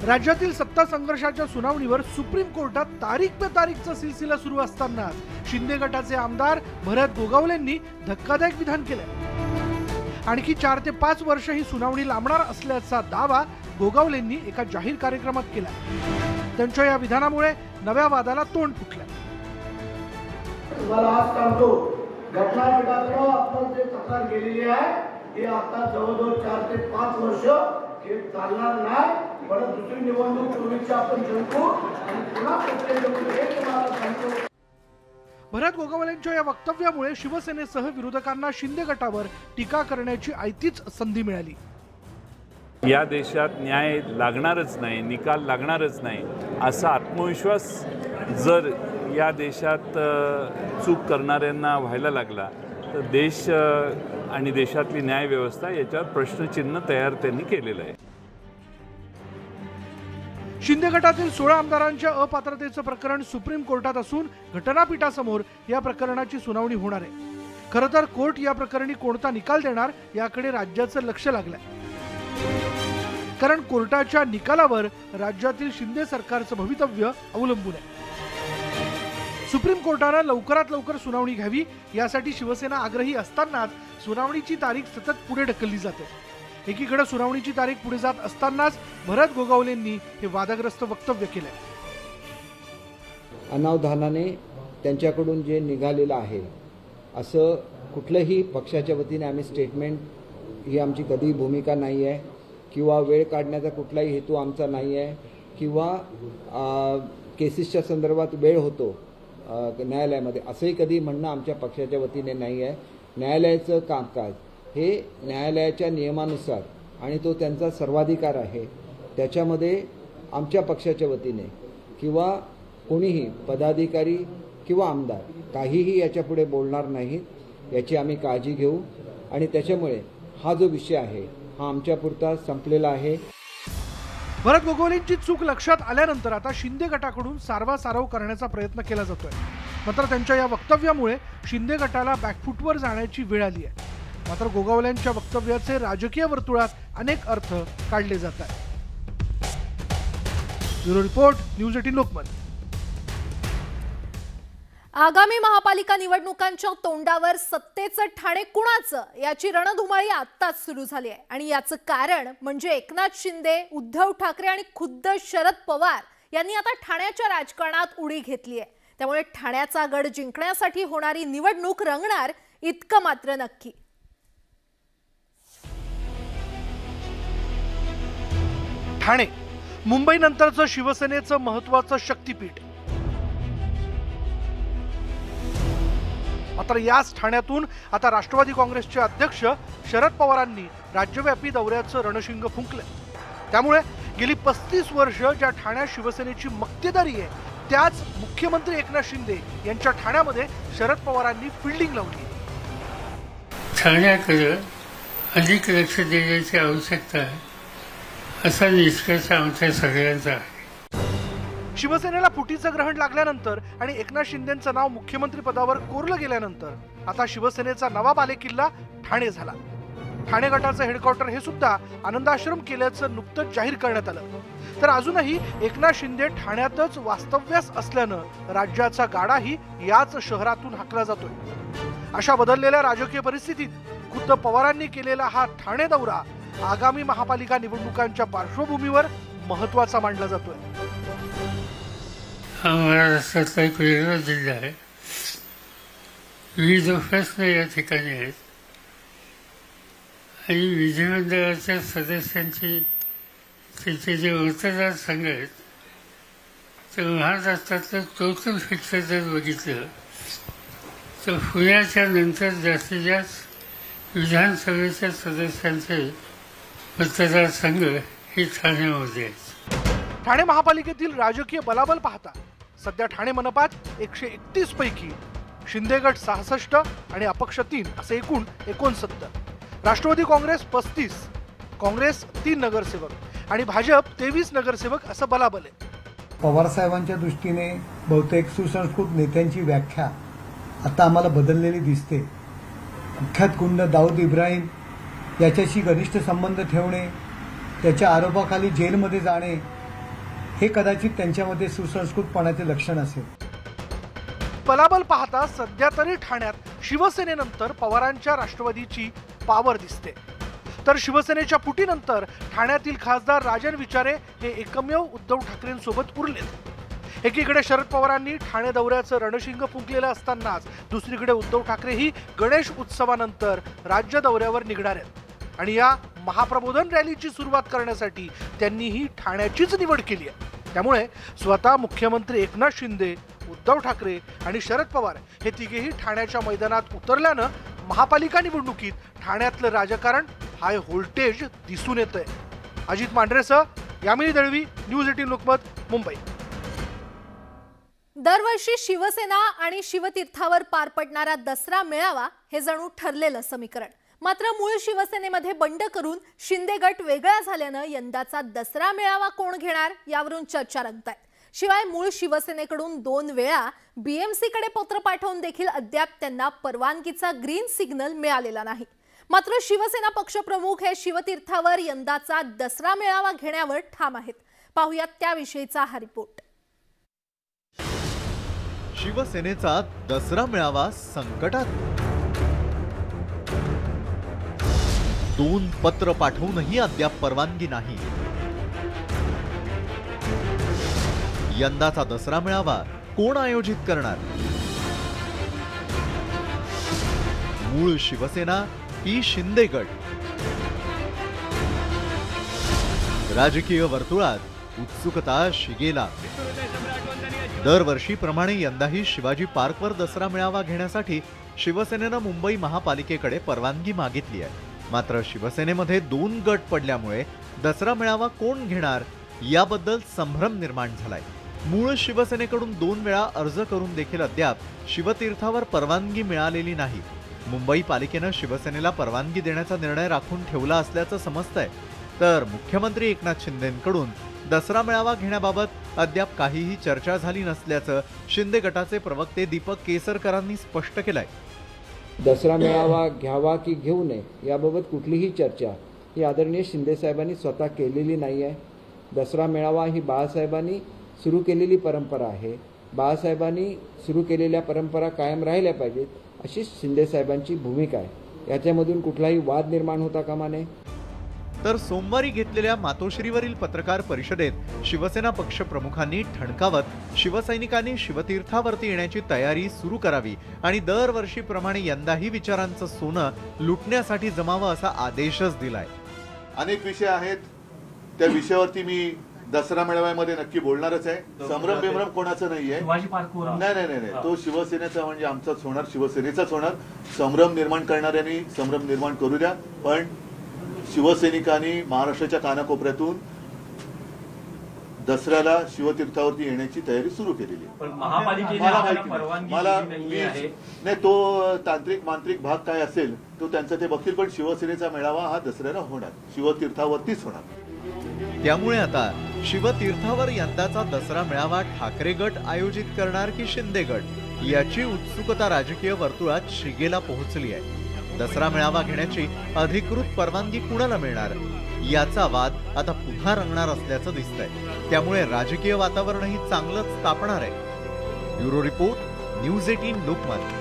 राज्यातील सत्ता संघर्षाच्या सुनावणीवर सुप्रीम कोर्टात तारीख पे तारीखचा सिलसिला सुरू असताना शिंदे गटाचे आमदार भरत गोगावलेंनी धक्कादायक विधान केलंय. आणखी 4 ते 5 वर्ष ही सुनावणी लांबणार असल्याचा दावा गोगावलेंनी एका जाहीर कार्यक्रमात केला. त्यांच्या या विधानामुळे नव्या वादाला तोंड फुटलं. तुम्हाला आज सांगतो, घटनापीठाकडे आपण जे तक्रार केलेली आहे हे आता जवळजवळ 4 ते 5 वर्ष हे चालणार नाही. परत दुसरी निवडणूक पूर्वीची आपण जिंकू आणि पुन्हा सांगतो. भरत गोगावलेंच्या या वक्तव्यामुळे शिवसेनेसह विरोधकांना शिंदे गटावर टीका करण्याची आयतीच संधी मिळाली. या देशात न्याय लागणारच नाही, निकाल लागणारच नाही असा आत्मविश्वास जर या देशात चूक करणाऱ्यांना व्हायला लागला तर देश आणि देशातली न्याय व्यवस्था याच्यावर प्रश्नचिन्ह तयार त्यांनी केलेलं आहे. शिंदे गटातील 16 आमदारांच्या अपात्रतेचं प्रकरण सुप्रीम कोर्टात असून घटनापीठासमोर या प्रकरणाची सुनावणी होणार आहे. खरं तर कोर्ट या प्रकरणी कोणता निकाल देणार याकडे राज्याचं लक्ष लागलंय. कारण कोर्टाच्या निकालावर राज्यातील शिंदे सरकारचं भवितव्य अवलंबून आहे. सुप्रीम कोर्टानं लवकरात लवकर सुनावणी घ्यावी यासाठी शिवसेना आग्रही असतानाच सुनावणीची तारीख सतत पुढे ढकलली जाते। एकीकडे सुनावणीची तारीख पुढे जात असतानाच भरत गोगावलेंनी हे वादग्रस्त वक्तव्य केलंय। अनावधानाने त्यांच्याकडून जे निघालेलं आहे असं कुठल्याही पक्षाच्या वतीने आम्ही स्टेटमेंट ही आमची कधी भूमिका नाही आहे किंवा वेळ काढण्याचा कुठलाही हेतू आमचा नाही आहे किंवा केसेसच्या संदर्भात वेळ होतो न्यायालयामध्ये असंही कधी म्हणणं आमच्या पक्षाच्या वतीने नाही आहे। न्यायालयाचं कामकाज हे न्यायालयाच्या नियमानुसार आणि तो त्यांचा सर्वाधिकार आहे, त्याच्यामध्ये आमच्या पक्षाच्या वतीने किंवा कोणीही पदाधिकारी किंवा आमदार काहीही याच्यापुढे बोलणार नाहीत याची आम्ही काळजी घेऊ आणि त्याच्यामुळे हा जो विषय आहे हा आमच्यापुरता संपलेला आहे। भरत गोगावलेंची चूक लक्षात आल्यानंतर आता शिंदे गटाकडून सारवासारव करण्याचा प्रयत्न केला जातोय। मात्र त्यांच्या या वक्तव्यामुळे शिंदे गटाला बॅकफूटवर जाण्याची वेळ आली आहे। मात्र गोगावलेंच्या वक्तव्याचे राजकीय वर्तुळात अनेक अर्थ काढले जात आहेत। Bureau report, news 18 Lokmat. आगामी महापालिका निवडणुकांच्या तोंडावर सत्तेचं ठाणे कुणाचं याची रणधुमाळी आत्ताच सुरू झाली आहे आणि याचं कारण म्हणजे एकनाथ शिंदे, उद्धव ठाकरे आणि खुद्द शरद पवार यांनी आता ठाण्याच्या राजकारणात उडी घेतली आहे। त्यामुळे ठाण्याचा गड जिंकण्यासाठी होणारी निवडणूक रंगणार इतकं मात्र नक्की। ठाणे मुंबईनंतरचं शिवसेनेचं महत्त्वाचं शक्तीपीठ। मात्र याच ठाण्यातून आता राष्ट्रवादी काँग्रेसचे अध्यक्ष शरद पवारांनी राज्यव्यापी दौऱ्याचं रणशिंग फुंकलं। त्यामुळे गेली 35 वर्ष ज्या ठाण्यात शिवसेनेची मक्तेदारी आहे त्याच मुख्यमंत्री एकनाथ शिंदे यांच्या ठाण्यामध्ये शरद पवारांनी फिल्डिंग लावली। ठाण्याकडे अधिक लक्ष देण्याची आवश्यकता आहे असा निष्कर्ष आमच्या सगळ्यांचा आहे। शिवसेनेला फुटीचं ग्रहण लागल्यानंतर आणि एकनाथ शिंदेंचं नाव मुख्यमंत्री पदावर कोरलं गेल्यानंतर आता शिवसेनेचा नवा बालेकिल्ला ठाणे झाला। ठाणे गटाचं हेडक्वार्टर हे सुद्धा आनंदाश्रम केल्याचं नुकतंच जाहीर करण्यात आलं। तर अजूनही एकनाथ शिंदे ठाण्यातच वास्तव्यास असल्यानं राज्याचा गाडाही याच शहरातून हाकला जातोय। अशा बदललेल्या राजकीय परिस्थितीत खुद्द पवारांनी केलेला हा ठाणे दौरा आगामी महापालिका निवडणुकांच्या पार्श्वभूमीवर महत्त्वाचा मानला जातोय। हा महाराष्ट्रातला एक वेगळा जिल्हा आहे, विविध प्रश्न या ठिकाणी आहेत आणि विधिमंडळाच्या सदस्यांची त्याचे जे मतदारसंघ आहेत तर महाराष्ट्रातलं टोटल पिक्चर जर बघितलं तर पुण्याच्या नंतर जास्तीत जास्त विधानसभेच्या सदस्यांचे मतदारसंघ हे ठाण्यामध्ये आहेत। ठाणे महापालिकेतील राजकीय बलाबल पाहता सध्या ठाणे मनपात 131 पैकी शिंदे गट 66 आणि अपक्ष 3 असे एकूण 69, राष्ट्रवादी काँग्रेस 35, काँग्रेस 3 नगरसेवक आणि भाजप 23 नगरसेवक असं बलाबल आहे। पवार साहेबांच्या दृष्टीने बहुतेक सुसंस्कृत नेत्यांची व्याख्या आता आम्हाला बदललेली दिसते। कुख्यात गुंड दाऊद इब्राहिम याच्याशी घनिष्ठ संबंध ठेवणे, त्याच्या आरोपाखाली जेलमध्ये जाणे हे कदाचित त्यांच्यामध्ये सुसंस्कृतपणाचे लक्षण असेल। बलाबल पाहता सध्या तरी ठाण्यात शिवसेनेनंतर पवारांच्या राष्ट्रवादीची पावर दिसते, तर शिवसेनेच्या फुटीनंतर ठाण्यातील खासदार राजन विचारे हे एकमेव उद्धव ठाकरेंसोबत उरलेत। एकीकडे शरद पवारांनी ठाणे दौऱ्याचं रणशिंग फुंकलेलं असतानाच दुसरीकडे उद्धव ठाकरेही गणेश उत्सवानंतर राज्य दौऱ्यावर निघणार आहेत आणि या महाप्रबोधन रॅलीची सुरुवात करण्यासाठी त्यांनीही ठाण्याचीच निवड केली आहे। त्यामुळे स्वतः मुख्यमंत्री एकनाथ शिंदे, उद्धव ठाकरे आणि शरद पवार हे तिघेही ठाण्याच्या मैदानात उतरल्यानं महापालिका निवडणुकीत ठाण्यातलं राजकारण हाय व्होल्टेज दिसून येतंय। अजित मांढरेसह यामिनी दळवी, न्यूज 18 लोकमत, मुंबई। दरवर्षी शिवसेना आणि शिवतीर्थावर पार पडणारा दसरा मेळावा हे जणू ठरलेलं समीकरण। मात्र मूळ शिवसेनेमध्ये बंड करून शिंदे गट वेगळा झाल्यानं यंदाचा दसरा मेळावा कोण घेणार यावरून चर्चा रंगतायत। शिवाय मूळ शिवसेनेकडून 2 वेळा बीएमसी कडे पत्र पाठवून देखील अद्याप त्यांना परवानगीचा ग्रीन सिग्नल मिळालेला नाही। मात्र शिवसेना पक्षप्रमुख हे शिवतीर्थावर यंदाचा दसरा मेळावा घेण्यावर ठाम आहेत। पाहुयात त्याविषयीचा हा रिपोर्ट। शिवसेनेचा दसरा मेळावा संकटात. 2 पत्र पाठवूनही अद्याप परवानगी नाही. यंदाचा दसरा मेळावा कोण आयोजित करणार? मूळ शिवसेना की शिंदे गट? राजकीय वर्तुळात उत्सुकता शिगेला. दरवर्षीप्रमाणे यंदाही शिवाजी पार्कवर दसरा मेळावा घेण्यासाठी शिवसेनेनं मुंबई महापालिकेकडे परवानगी मागितली आहे. मात्र शिवसेनेमध्ये 2 गट पडल्यामुळे दसरा मेळावा कोण घेणार याबद्दल संभ्रम निर्माण झालाय. मूळ शिवसेनेकडून 2 वेळा अर्ज करून देखील अद्याप शिवतीर्थावर परवानगी मिळालेली नाही. मुंबई पालिकेनं शिवसेनेला परवानगी देण्याचा निर्णय राखून ठेवला असल्याचं समजतंय. तर मुख्यमंत्री एकनाथ शिंदेंकडून दसरा मेळावा घेण्याबाबत अद्याप काहीही चर्चा झाली नसल्याचं शिंदे गटाचे प्रवक्ते दीपक केसरकरांनी स्पष्ट केलंय. दसरा मेळावा घ्यावा की घेऊ नये याबाबत कुठलीही चर्चा ही आदरणीय शिंदे साहेबांनी स्वतः केलेली नाही आहे. दसरा मेळावा ही बाळासाहेबांनी सुरू केलेली परंपरा आहे. बाळासाहेबांनी सुरू केलेल्या परंपरा कायम राहिल्या पाहिजेत अशी शिंदे साहेबांची भूमिका आहे. याच्यामधून कुठलाही वाद निर्माण होता कामा नये. तर सोमवारी घेतलेल्या मातोश्रीवरील पत्रकार परिषदेत शिवसेना पक्षप्रमुखांनी ठणकावत शिवसैनिकांनी शिवतीर्थावरती येण्याची तयारी सुरू करावी आणि दरवर्षीप्रमाणे यंदाही विचारांचं सोनं लुटण्यासाठी जमावं असा आदेशच दिलाय. अनेक विषय आहेत, त्या विषयावरती मी दसरा मेळाव्यामध्ये नक्की बोलणारच आहे. संभ्रम बिमरम कोणाचं नाहीये. नाही, तो शिवसेनेचा म्हणजे आमचाच होणार, शिवसेनेचाच होणार. संभ्रम निर्माण करणाऱ्यांनी संभ्रम निर्माण करू द्या, पण शिवसैनिकांनी महाराष्ट्राच्या कानाकोपऱ्यातून दसऱ्याला शिवतीर्थावरती येण्याची तयारी सुरू केलेली आहे. नाही, तो तांत्रिक मांत्रिक भाग काय असेल तो त्यांचं ते बघतील, पण शिवसेनेचा मेळावा हा दसऱ्याला होणार, शिवतीर्थावरतीच होणार. त्यामुळे आता शिवतीर्थावर यंदाचा दसरा मेळावा ठाकरे गट आयोजित करणार की शिंदे गट याची उत्सुकता राजकीय वर्तुळात शिगेला पोहोचली आहे. दसरा मेळावा घेण्याची अधिकृत परवानगी कुणाला मिळणार याचा वाद आता पुन्हा रंगणार असल्याचं दिसतंय. त्यामुळे राजकीय वातावरणही चांगलंच तापणार आहे. Bureau report, news 18 Lokmat.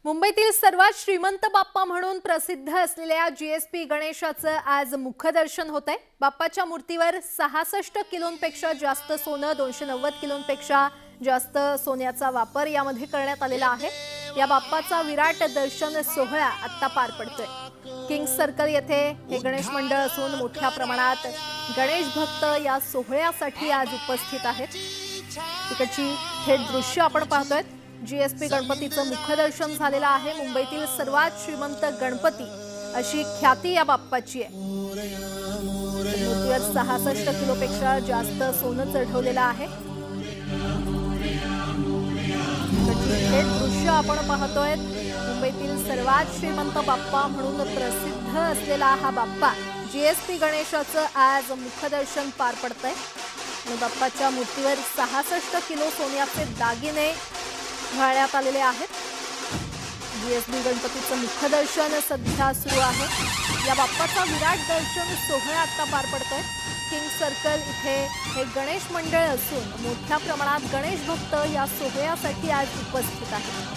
मुंबईतील सर्वात श्रीमंत बाप्पा म्हणून प्रसिद्ध असलेल्या जीएसपी गणेशाचं आज मुखदर्शन होतंय. बाप्पाच्या मूर्तीवर 66 किलोंपेक्षा जास्त सोनं, 290 किलोंपेक्षा जास्त सोन्याचा वापर यामध्ये करण्यात आलेला आहे. या बाप्पाचा विराट दर्शन सोहळा आता पार पडतोय. किंग्स सर्कल येथे हे गणेश मंडळ असून मोठ्या प्रमाणात गणेश भक्त या सोहळ्यासाठी आज उपस्थित आहेत. तिकडची थेट दृश्य आपण पाहतोय. जीएसपी गणपतीचं मुखदर्शन झालेलं आहे. मुंबईतील सर्वात श्रीमंत गणपती अशी ख्याती या बाप्पाची आहे. मूर्तीवर 66 किलोपेक्षा जास्त सोनं चढवलेलं आहे. हे दृश्य आपण पाहतोय. मुंबईतील सर्वात श्रीमंत बाप्पा म्हणून प्रसिद्ध असलेला हा बाप्पा जीएसपी गणेशाचं आज मुखदर्शन पार पडतंय. आणि बाप्पाच्या मूर्तीवर 66 किलो सोन्याचे दागिने घालण्यात आलेले आहेत. जीएसबी गणपतीचं मुखदर्शन सध्या सुरू आहे. या बाप्पाचा विराट दर्शन सोहळा आता पार पडतोय. किंग सर्कल इथे हे गणेश मंडळ असून मोठ्या प्रमाणात गणेश भक्त या सोहळ्यासाठी आज उपस्थित आहेत.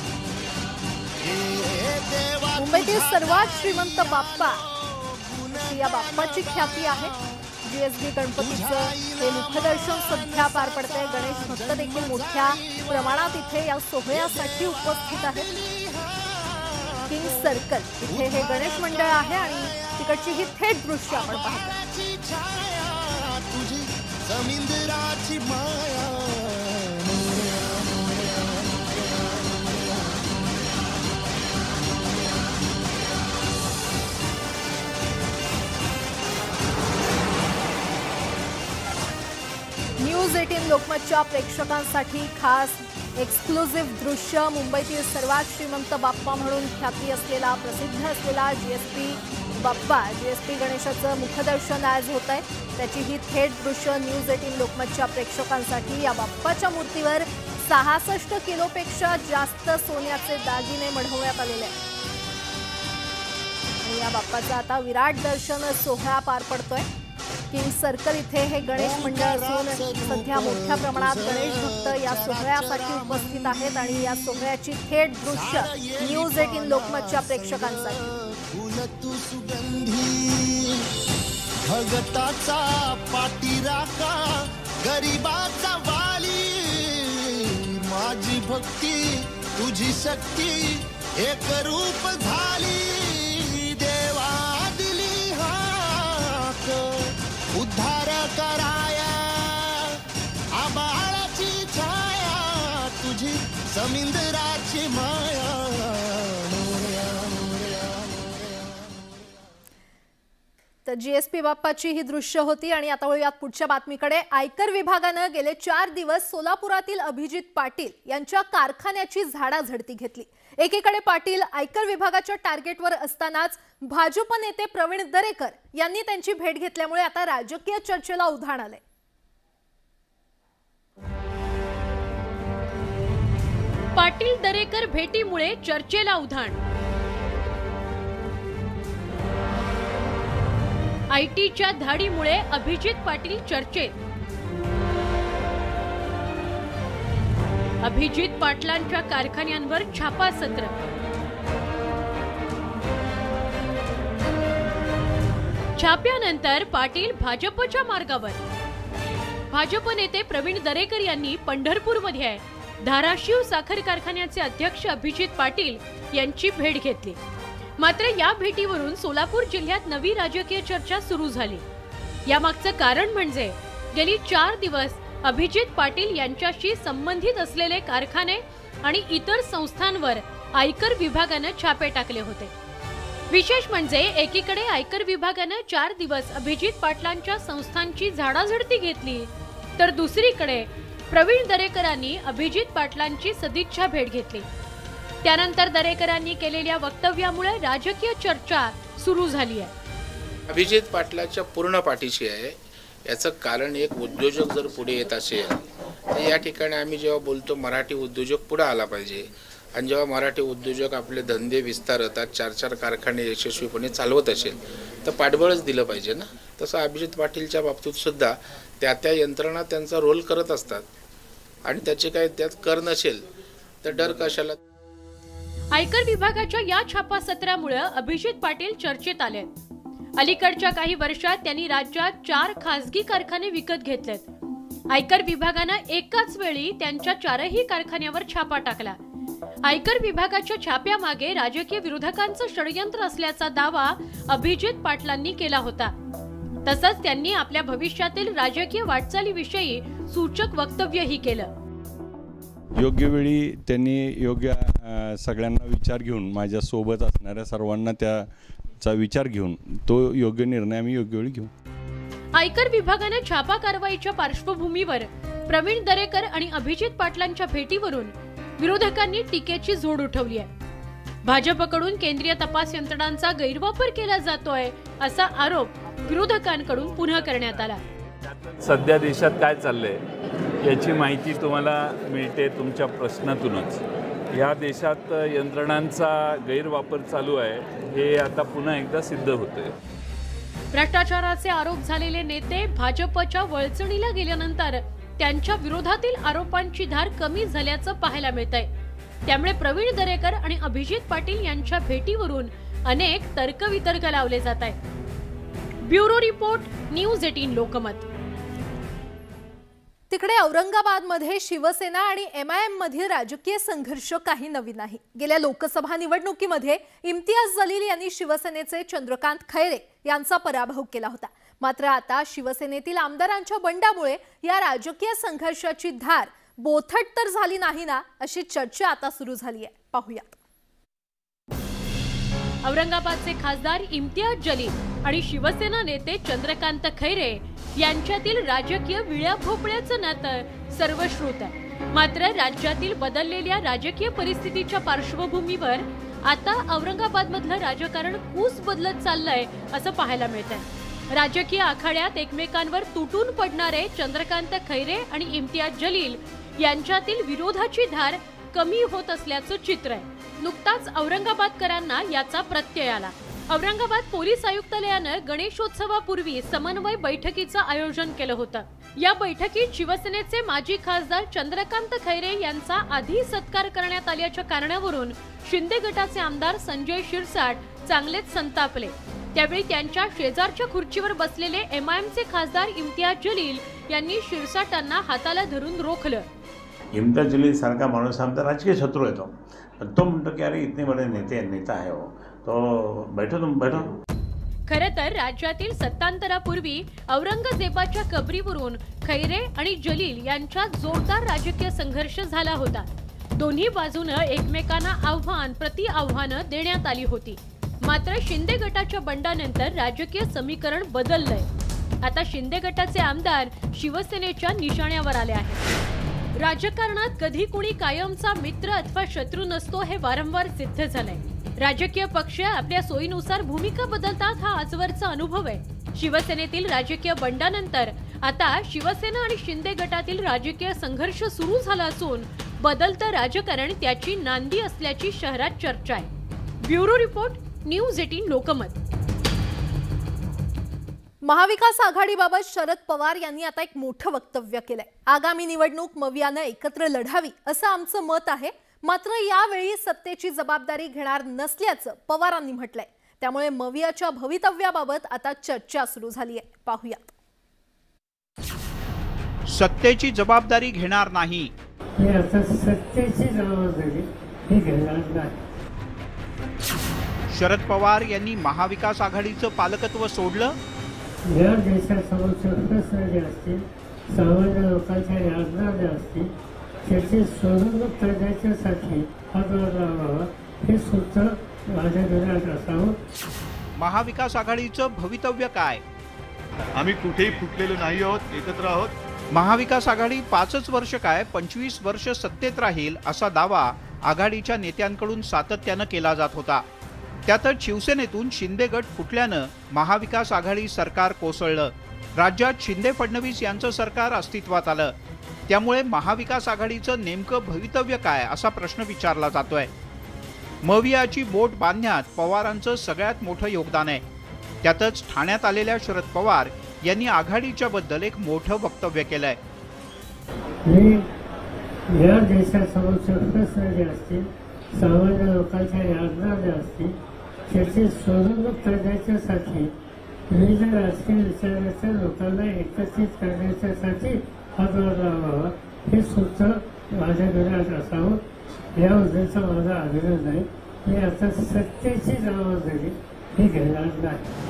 मुंबईतील सर्वात श्रीमंत बाप्पा अशी या बाप्पाची ख्याती आहे. जीएसबी गणपतीचं हे मुखदर्शन सध्या पार पडतंय. गणेश भक्त देखील मोठ्या प्रमाणात इथे या सोहळ्यासाठी उपस्थित आहेत. किंग सर्कल इथे हे गणेश मंडळ आहे आणि तिकडची ही थेट दृश्य आपण पाहतो. न्यूज 18 लोकमतच्या प्रेक्षकांसाठी खास एक्सक्लुझिव्ह दृश्य. मुंबईतील सर्वात श्रीमंत बाप्पा म्हणून ख्याती असलेला प्रसिद्ध असलेला जीएसपी बाप्पा, जीएसपी गणेशाचं मुखदर्शन आज होत आहे. त्याची ही थेट दृश्य न्यूज 18 लोकमतच्या प्रेक्षकांसाठी. या बाप्पाच्या मूर्तीवर 66 किलोपेक्षा जास्त सोन्याचे दागिने मढवण्यात आलेले आहेत. आणि या बाप्पाचा आता विराट दर्शन सोहळा पार पडतोय. किंग सर्कल इथे हे गणेश मंडळ असून सध्या मोठ्या प्रमाणात गणेश भक्त या सोहळ्यासाठी उपस्थित आहेत आणि या सोहळ्याची थेट दृश्य न्यूज 18 लोकमतच्या प्रेक्षकांसाठी। भगताचा पाठीराखा गरिबाचा वाली माझी भक्ती तुझी शक्ती एक रूप झाली देवा दिली हाक उद्धार कराया आबाळाची छाया तुझी समुद्राची माया। तर जीएसपी बाप्पाची ही दृश्य होती आणि आता वळूयात पुढच्या बातमीकडे। आयकर विभागानं गेले 4 दिवस सोलापुरातील अभिजित पाटील यांच्या कारखान्याची झाडाझडती घेतली। एकीकडे पाटील आयकर विभागाच्या टार्गेटवर असतानाच भाजप नेते प्रवीण दरेकर यांनी त्यांची भेट घेतल्यामुळे आता राजकीय चर्चेला उधाण आले। पाटील दरेकर भेटीमुळे चर्चेला उधाण। आयटीच्या धाडीमुळे अभिजित पाटील चर्चेत। अभिजित पाटलांच्या कारखान्यांवर छापासत्र। छाप्यानंतर पाटील भाजपच्या मार्गावर। भाजप नेते प्रवीण दरेकर यांनी पंढरपूरमध्ये धाराशिव साखर कारखान्याचे अध्यक्ष अभिजित पाटील यांची भेट घेतली। मात्र या भेटीवरून सोलापूर जिल्ह्यात नवी राजकीय चर्चा सुरू झाली। यामागचं कारण म्हणजे गेली 4 दिवस अभिजित पाटील यांच्याशी संबंधित असलेले कारखाने आणि इतर संस्थांवर आयकर विभागाने छापे टाकले होते। विशेष म्हणजे एकीकडे आयकर विभागाने 4 दिवस अभिजित पाटलांच्या संस्थांची झाडाझडती घेतली, तर दुसरीकडे प्रवीण दरेकरांनी अभिजित पाटलांची सदिच्छा भेट घेतली। त्यानंतर दरेकरांनी केलेल्या वक्तव्यामुळे राजकीय चर्चा सुरू झाली आहे। अभिजित पाटलाच्या पूर्ण पाठीशी आहे। याचं कारण एक उद्योजक जर पुढे येत असेल तर या ठिकाणी आम्ही जेव्हा बोलतो मराठी उद्योजक पुढे आला पाहिजे आणि जेव्हा मराठी उद्योजक आपले धंदे विस्तारतात 4-4 कारखाने यशस्वीपणे चालवत असेल तर पाठबळच दिलं पाहिजे ना। तसं अभिजित पाटीलच्या बाबतीत सुद्धा त्या यंत्रणा त्यांचा रोल करत असतात आणि त्याचे काही त्यात कर नसेल तर डर कशाला। आयकर विभागाच्या या छापासत्रामुळे अभिजित पाटील चर्चेत आले। अलीकडच्या काही वर्षात त्यांनी राज्यात 4 खासगी कारखाने विकत घेतलेत। आयकर विभागाने एकाच वेळी त्यांच्या 4ही कारखान्यावर छापा टाकला। आयकर विभागाच्या छाप्यामागे राजकीय विरोधकांचं षडयंत्र असल्याचा दावा अभिजित पाटलांनी केला होता। तसंच त्यांनी आपल्या भविष्यातील राजकीय वाटचालीविषयी सूचक वक्तव्यही केलं। योग्य वेळी त्यांनी योग्य सगळ्यांना विचार घेऊन माझ्या सोबत असणाऱ्या सर्वांना त्याचा विचार घेऊन तो योग्य निर्णय आम्ही योग्य वेळी घेऊ। आयकर विभागाने छापा कारवाईच्या पार्श्वभूमीवर प्रवीण दरेकर आणि अभिजित पाटलांच्या भेटीवरून विरोधकांनी टीकेची झोड उठवली आहे। भाजपकडून केंद्रीय तपास यंत्रणांचा गैरवापर केला जातोय असा आरोप विरोधकांकडून पुन्हा करण्यात आला। सध्या देशात काय चाललंय याची माहिती तुम्हाला मिळते तुमच्या प्रश्नातूनच। या देशात यंत्रणांचा गैरवापर चालू आहे हे आता पुन्हा एकदा सिद्ध होतंय। भ्रष्टाचाराचे आरोप झालेले नेते भाजपच्या वळचणीला गेल्यानंतर त्यांच्या विरोधातील आरोपांची धार कमी झाल्याचं पाहायला मिळतंय। त्यामुळे प्रवीण दरेकर आणि अभिजित पाटील यांच्या भेटीवरून अनेक तर्कवितर्क लावले जात आहेत। Bureau report news 18 Lokmat. तिकडे औरंगाबादमध्ये शिवसेना आणि MIM मधील राजकीय संघर्ष काही नवीन नाही। गेल्या लोकसभा निवडणुकीमध्ये इम्तियाज जलील यांनी शिवसेनेचे चंद्रकांत खैरे यांचा पराभव केला होता। मात्र आता शिवसेनेतील आमदारांच्या बंडामुळे या राजकीय संघर्षाची धार बोथट तर झाली नाही ना, अशी चर्चा आता सुरू झाली आहे। पाहूयात। औरंगाबादचे खासदार इम्तियाज जलील आणि शिवसेना नेते चंद्रकांत खैरे यांच्यातील राजकीय विळ्या भोपळ्याचं नातं सर्वश्रुत आहे। मात्र राज्यातील बदललेल्या राजकीय परिस्थितीच्या पार्श्वभूमीवर आता औरंगाबादमधलं राजकारण कूस बदलत चाललंय असं पाहायला मिळतंय। राजकीय आखाड्यात एकमेकांवर तुटून पडणारे चंद्रकांत खैरे आणि इम्तियाज जलील यांच्यातील विरोधाची धार कमी होत असल्याचं चित्र आहे। नुकताच औरंगाबादकरांना याचा प्रत्यय आला। औरंगाबाद पोलीस आयुक्तालयानं गणेशोत्सवापूर्वी समन्वय बैठकीचं आयोजन केलं होतं। या बैठकीत शिवसेनेचे माजी खासदार चंद्रकांत खैरे यांचा आधी सत्कार करण्यात आल्याच्या कारणावरून शिंदे गटाचे आमदार संजय शिरसाट चांगलेच संतापले। त्यावेळी त्यांच्या शेजारच्या खुर्चीवर बसलेले MIMचे खासदार इम्तियाज जलील यांनी शिरसाटांना हाताला धरून रोखलं। इम्तियाज जलील सारखा माणूस आमचा राजकीय शत्रू आहे तो म्हणतो की अरे इतने बड़े नेता आहे हो, तो बैठो तुम बैठो। खरं तर राज्यातील सत्तांतरापूर्वी औरंगजेबाच्या कबरीवरून खैरे आणि जलील यांच्यात जोरदार राजकीय संघर्ष झाला होता। दोन्ही बाजूने एकमेकांना आव्हान प्रति आव्हानं देण्यात आली होती। मात्र शिंदे गटाच्या बंडानंतर राजकीय समीकरण बदललंय। आता शिंदे गटाचे आमदार शिवसेनेच्या निशाण्यावर आले आहेत। राजकारणात कधी कुणी कायमचा मित्र अथवा शत्रू नसतो हे वारंवार सिद्ध झालंय। राजकीय पक्ष आपल्या सोयीनुसार भूमिका बदलतात हा आजवरचा अनुभव आहे। शिवसेनेतील राजकीय बंडानंतर आता शिवसेना आणि शिंदे गटातील राजकीय संघर्ष सुरू झाला असून बदलतं राजकारण त्याची नांदी असल्याची शहरात चर्चा आहे। Bureau report, news 18 Lokmat. महाविकास आघाडीबाबत शरद पवार यांनी आता एक मोठं वक्तव्य केलंय। आगामी निवडणूक मवियानं एकत्र लढावी असं आमचं मत आहे, मात्र यावेळी सत्तेची जबाबदारी घेणार नसल्याचं पवारांनी म्हटलंय। त्यामुळे मवियाच्या भवितव्याबाबत आता चर्चा सुरू झाली आहे। पाहूयात। सत्तेची जबाबदारी घेणार नाही, सत्तेची जबाबदारी हे घेणार नाही। शरद पवार यांनी महाविकास आघाडीचं पालकत्व सोडलं। या देशासमोरचे प्रश्न जे असतील, सामान्य लोकांच्या यातना ज्या असतील, त्याची सोडवणूक करण्यासाठी हातभार लावावा हे सूत्र माझ्या घरात असावं। महाविकास आघाडीचं भवितव्य काय? आम्ही कुठेही फुटलेलो नाही आहोत, एकत्र आहोत। महाविकास आघाडी 5 वर्ष काय 25 वर्ष सत्तेत राहील असा दावा आघाडीच्या नेत्यांकडून सातत्यानं केला जात होता। त्यातच शिवसेनेतून शिंदे गट फुटल्यानं महाविकास आघाडी सरकार कोसळलं। राज्यात शिंदे फडणवीस यांचं सरकार अस्तित्वात आलं। त्यामुळे महाविकास आघाडीचं नेमकं भवितव्य काय असा प्रश्न विचारला जातोय। मवियाची बोट बांधण्यात पवारांचं सगळ्यात मोठं योगदान आहे। त्यातच ठाण्यात आलेल्या शरद पवार यांनी आघाडीच्या बद्दल एक मोठं वक्तव्य केलंय। या देशासमोरचे प्रश्न जे असतील, सामान्य लोकांच्या यातना ज्या असतील, त्याची सोडवणूक करण्यासाठी विविध राजकीय विचाराच्या लोकांना एकत्रित करण्यासाठी हातभार लावावा हे सूत्र माझ्या घरात असावं। या उद्देशाचा माझा आग्रह नाही। मी आता सत्तेची जबाबदारी ही घेणार नाही।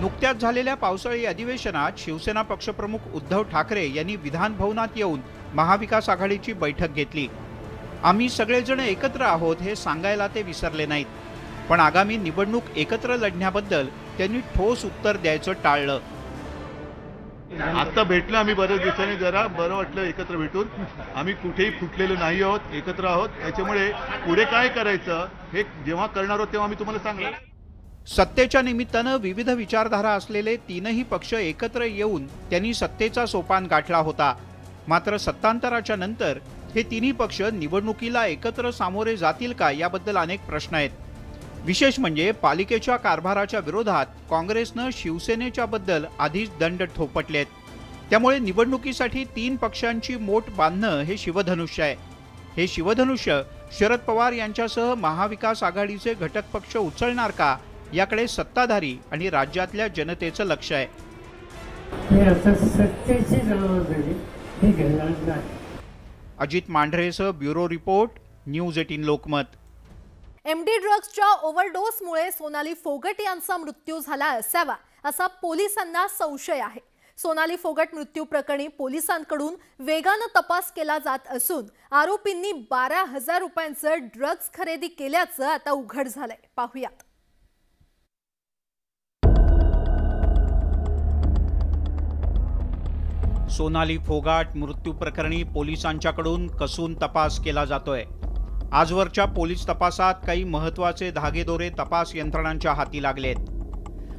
नुकत्याच झालेल्या पावसाळी अधिवेशनात शिवसेना पक्षप्रमुख उद्धव ठाकरे यांनी विधान भवनात येऊन महाविकास आघाडीची बैठक घेतली। आम्ही सगळेजण एकत्र आहोत हे सांगायला ते विसरले नाहीत, पण आगामी निवडणूक एकत्र लढण्याबद्दल त्यांनी ठोस उत्तर द्यायचं टाळलं। आता भेटलं आम्ही बऱ्याच दिवसांनी, जरा बरं वाटलं एकत्र भेटून। आम्ही कुठेही फुटलेलो नाही आहोत, एकत्र आहोत। त्याच्यामुळे पुढे काय करायचं हे जेव्हा करणार आहोत तेव्हा मी तुम्हाला सांगणार। सत्तेच्या निमित्तानं विविध विचारधारा असलेले तीनही पक्ष एकत्र येऊन त्यांनी सत्तेचा सोपान गाठला होता। मात्र सत्तांतराच्या नंतर हे तिन्ही पक्ष निवडणुकीला एकत्र सामोरे जातील का याबद्दल अनेक प्रश्न आहेत। विशेष म्हणजे पालिकेच्या कारभाराच्या विरोधात काँग्रेसनं शिवसेनेच्या बद्दल आधीच दंड थोपटलेत। त्यामुळे निवडणुकीसाठी तीन पक्षांची मोट बांधणं हे शिवधनुष्य आहे। हे शिवधनुष्य शरद पवार यांच्यासह महाविकास आघाडीचे घटक पक्ष उचलणार का याकडे सत्ताधारी आणि राज्यातल्या जनतेचं लक्ष आहे। अजित मांढरेसह bureau report, news 18 Lokmat. MD ड्रग्सच्या ओव्हरडोसमुळे सोनाली फोगट यांचा मृत्यू झाला असावा असा पोलिसांना संशय आहे। सोनाली फोगट मृत्यू प्रकरणी पोलिसांकडून वेगाने तपास केला जात असून आरोपींनी 12,000 रुपयांचं ड्रग्ज खरेदी केल्याचं आता उघड झालंय। पाहूयात। सोनाली फोगाट मृत्यू प्रकरणी पोलिसांच्याकडून कसून तपास केला जातोय। आजवरच्या पोलीस तपासात काही महत्त्वाचे धागेदोरे तपास यंत्रणांच्या हाती लागलेत।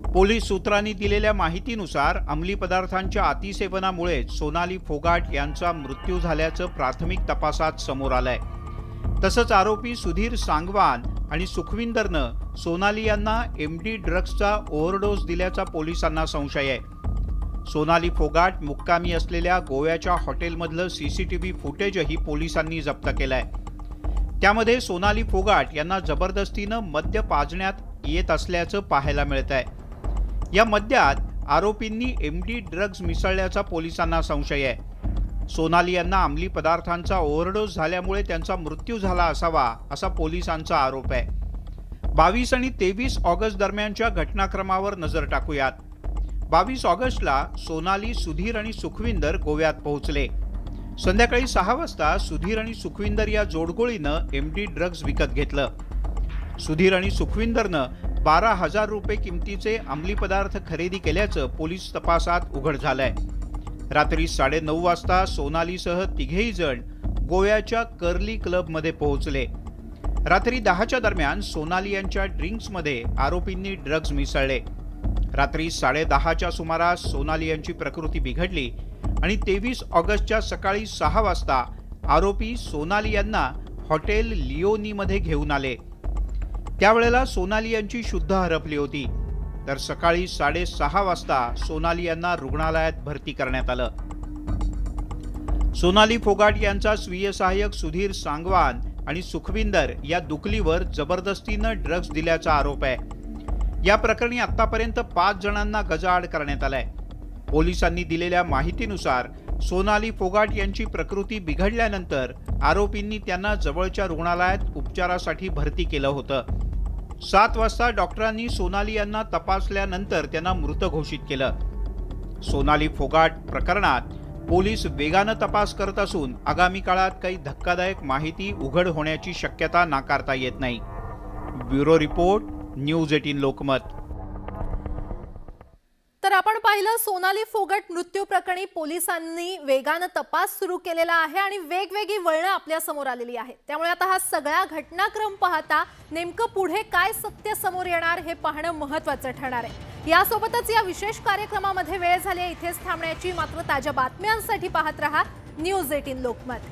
पोलीस सूत्रांनी दिलेल्या माहितीनुसार अंमली पदार्थांच्या अतिसेवनामुळे सोनाली फोगाट यांचा मृत्यू झाल्याचं प्राथमिक तपासात समोर आलंय। तसंच आरोपी सुधीर सांगवान आणि सुखविंदरनं सोनाली यांना MD ड्रग्सचा ओव्हरडोस दिल्याचा पोलिसांना संशय आहे। सोनाली फोगाट मुक्कामी असलेल्या गोव्याच्या हॉटेलमधलं CCTV फुटेजही पोलिसांनी जप्त केलंय। त्यामध्ये सोनाली फोगाट यांना जबरदस्तीनं मद्य पाजण्यात येत असल्याचं पाहायला मिळतंय। या मद्यात आरोपींनी MD ड्रग्ज मिसळल्याचा पोलिसांना संशय आहे। सोनाली यांना अंमली पदार्थांचा ओव्हरडोस झाल्यामुळे त्यांचा मृत्यू झाला असावा असा पोलिसांचा आरोप आहे। 22 आणि 23 ऑगस्ट दरम्यानच्या घटनाक्रमावर नजर टाकूयात। 22 ऑगस्टला सोनाली, सुधीर आणि सुखविंदर गोव्यात पोहोचले। संध्याकाळी 6 वाजता सुधीर आणि सुखविंदर या जोडगोळीनं MD ड्रग्ज विकत घेतलं। सुधीर आणि सुखविंदरनं 12,000 रुपये किमतीचे अंमली पदार्थ खरेदी केल्याचं पोलीस तपासात उघड झालंय। रात्री 9:30 वाजता सोनालीसह तिघेही जण गोव्याच्या कर्ली क्लबमध्ये पोहोचले। रात्री 10च्या दरम्यान सोनाली यांच्या ड्रिंक्समध्ये आरोपींनी ड्रग्ज मिसळले। रात्री 10:30च्या सुमारास सोनाली यांची प्रकृती बिघडली आणि 23 ऑगस्टच्या सकाळी 6 वाजता आरोपी सोनाली यांना हॉटेल लिओनीमध्ये घेऊन आले। त्यावेळेला सोनाली यांची शुद्ध हरपली होती, तर सकाळी 6:30 वाजता सोनाली यांना रुग्णालयात भरती करण्यात आलं। सोनाली फोगाट यांचा स्वीय सहाय्यक सुधीर सांगवान आणि सुखविंदर या दुकलीवर जबरदस्तीनं ड्रग्ज दिल्याचा आरोप आहे। या प्रकरणी आतापर्यंत 5 जणांना गजाआड करण्यात आलाय। पोलिसांनी दिलेल्या माहितीनुसार सोनाली फोगाट यांची प्रकृती बिघडल्यानंतर आरोपींनी त्यांना जवळच्या रुग्णालयात उपचारासाठी भरती केलं होतं। 7 वाजता डॉक्टरांनी सोनाली यांना तपासल्यानंतर त्यांना मृत घोषित केलं। सोनाली फोगाट प्रकरणात पोलीस वेगानं तपास करत असून आगामी काळात काही धक्कादायक माहिती उघड होण्याची शक्यता नाकारता येत नाही। Bureau report, news 18 Lokmat. तर आपण पाहिलं सोनाली फोगाट मृत्यू प्रकरणी पोलिसांनी वेगानं तपास सुरू केलेला आहे आणि वेगवेगळी वळणं आपल्या समोर आलेली आहेत। त्यामुळे आता हा सगळा घटनाक्रम पाहता नेमकं पुढे काय सत्य समोर येणार हे पाहणं महत्त्वाचं ठरणार आहे। यासोबतच या विशेष कार्यक्रमामध्ये वेळ झाली आहे इथेच थांबण्याची। मात्र ताज्या बातम्यांसाठी पाहत रहा न्यूज 18 लोकमत।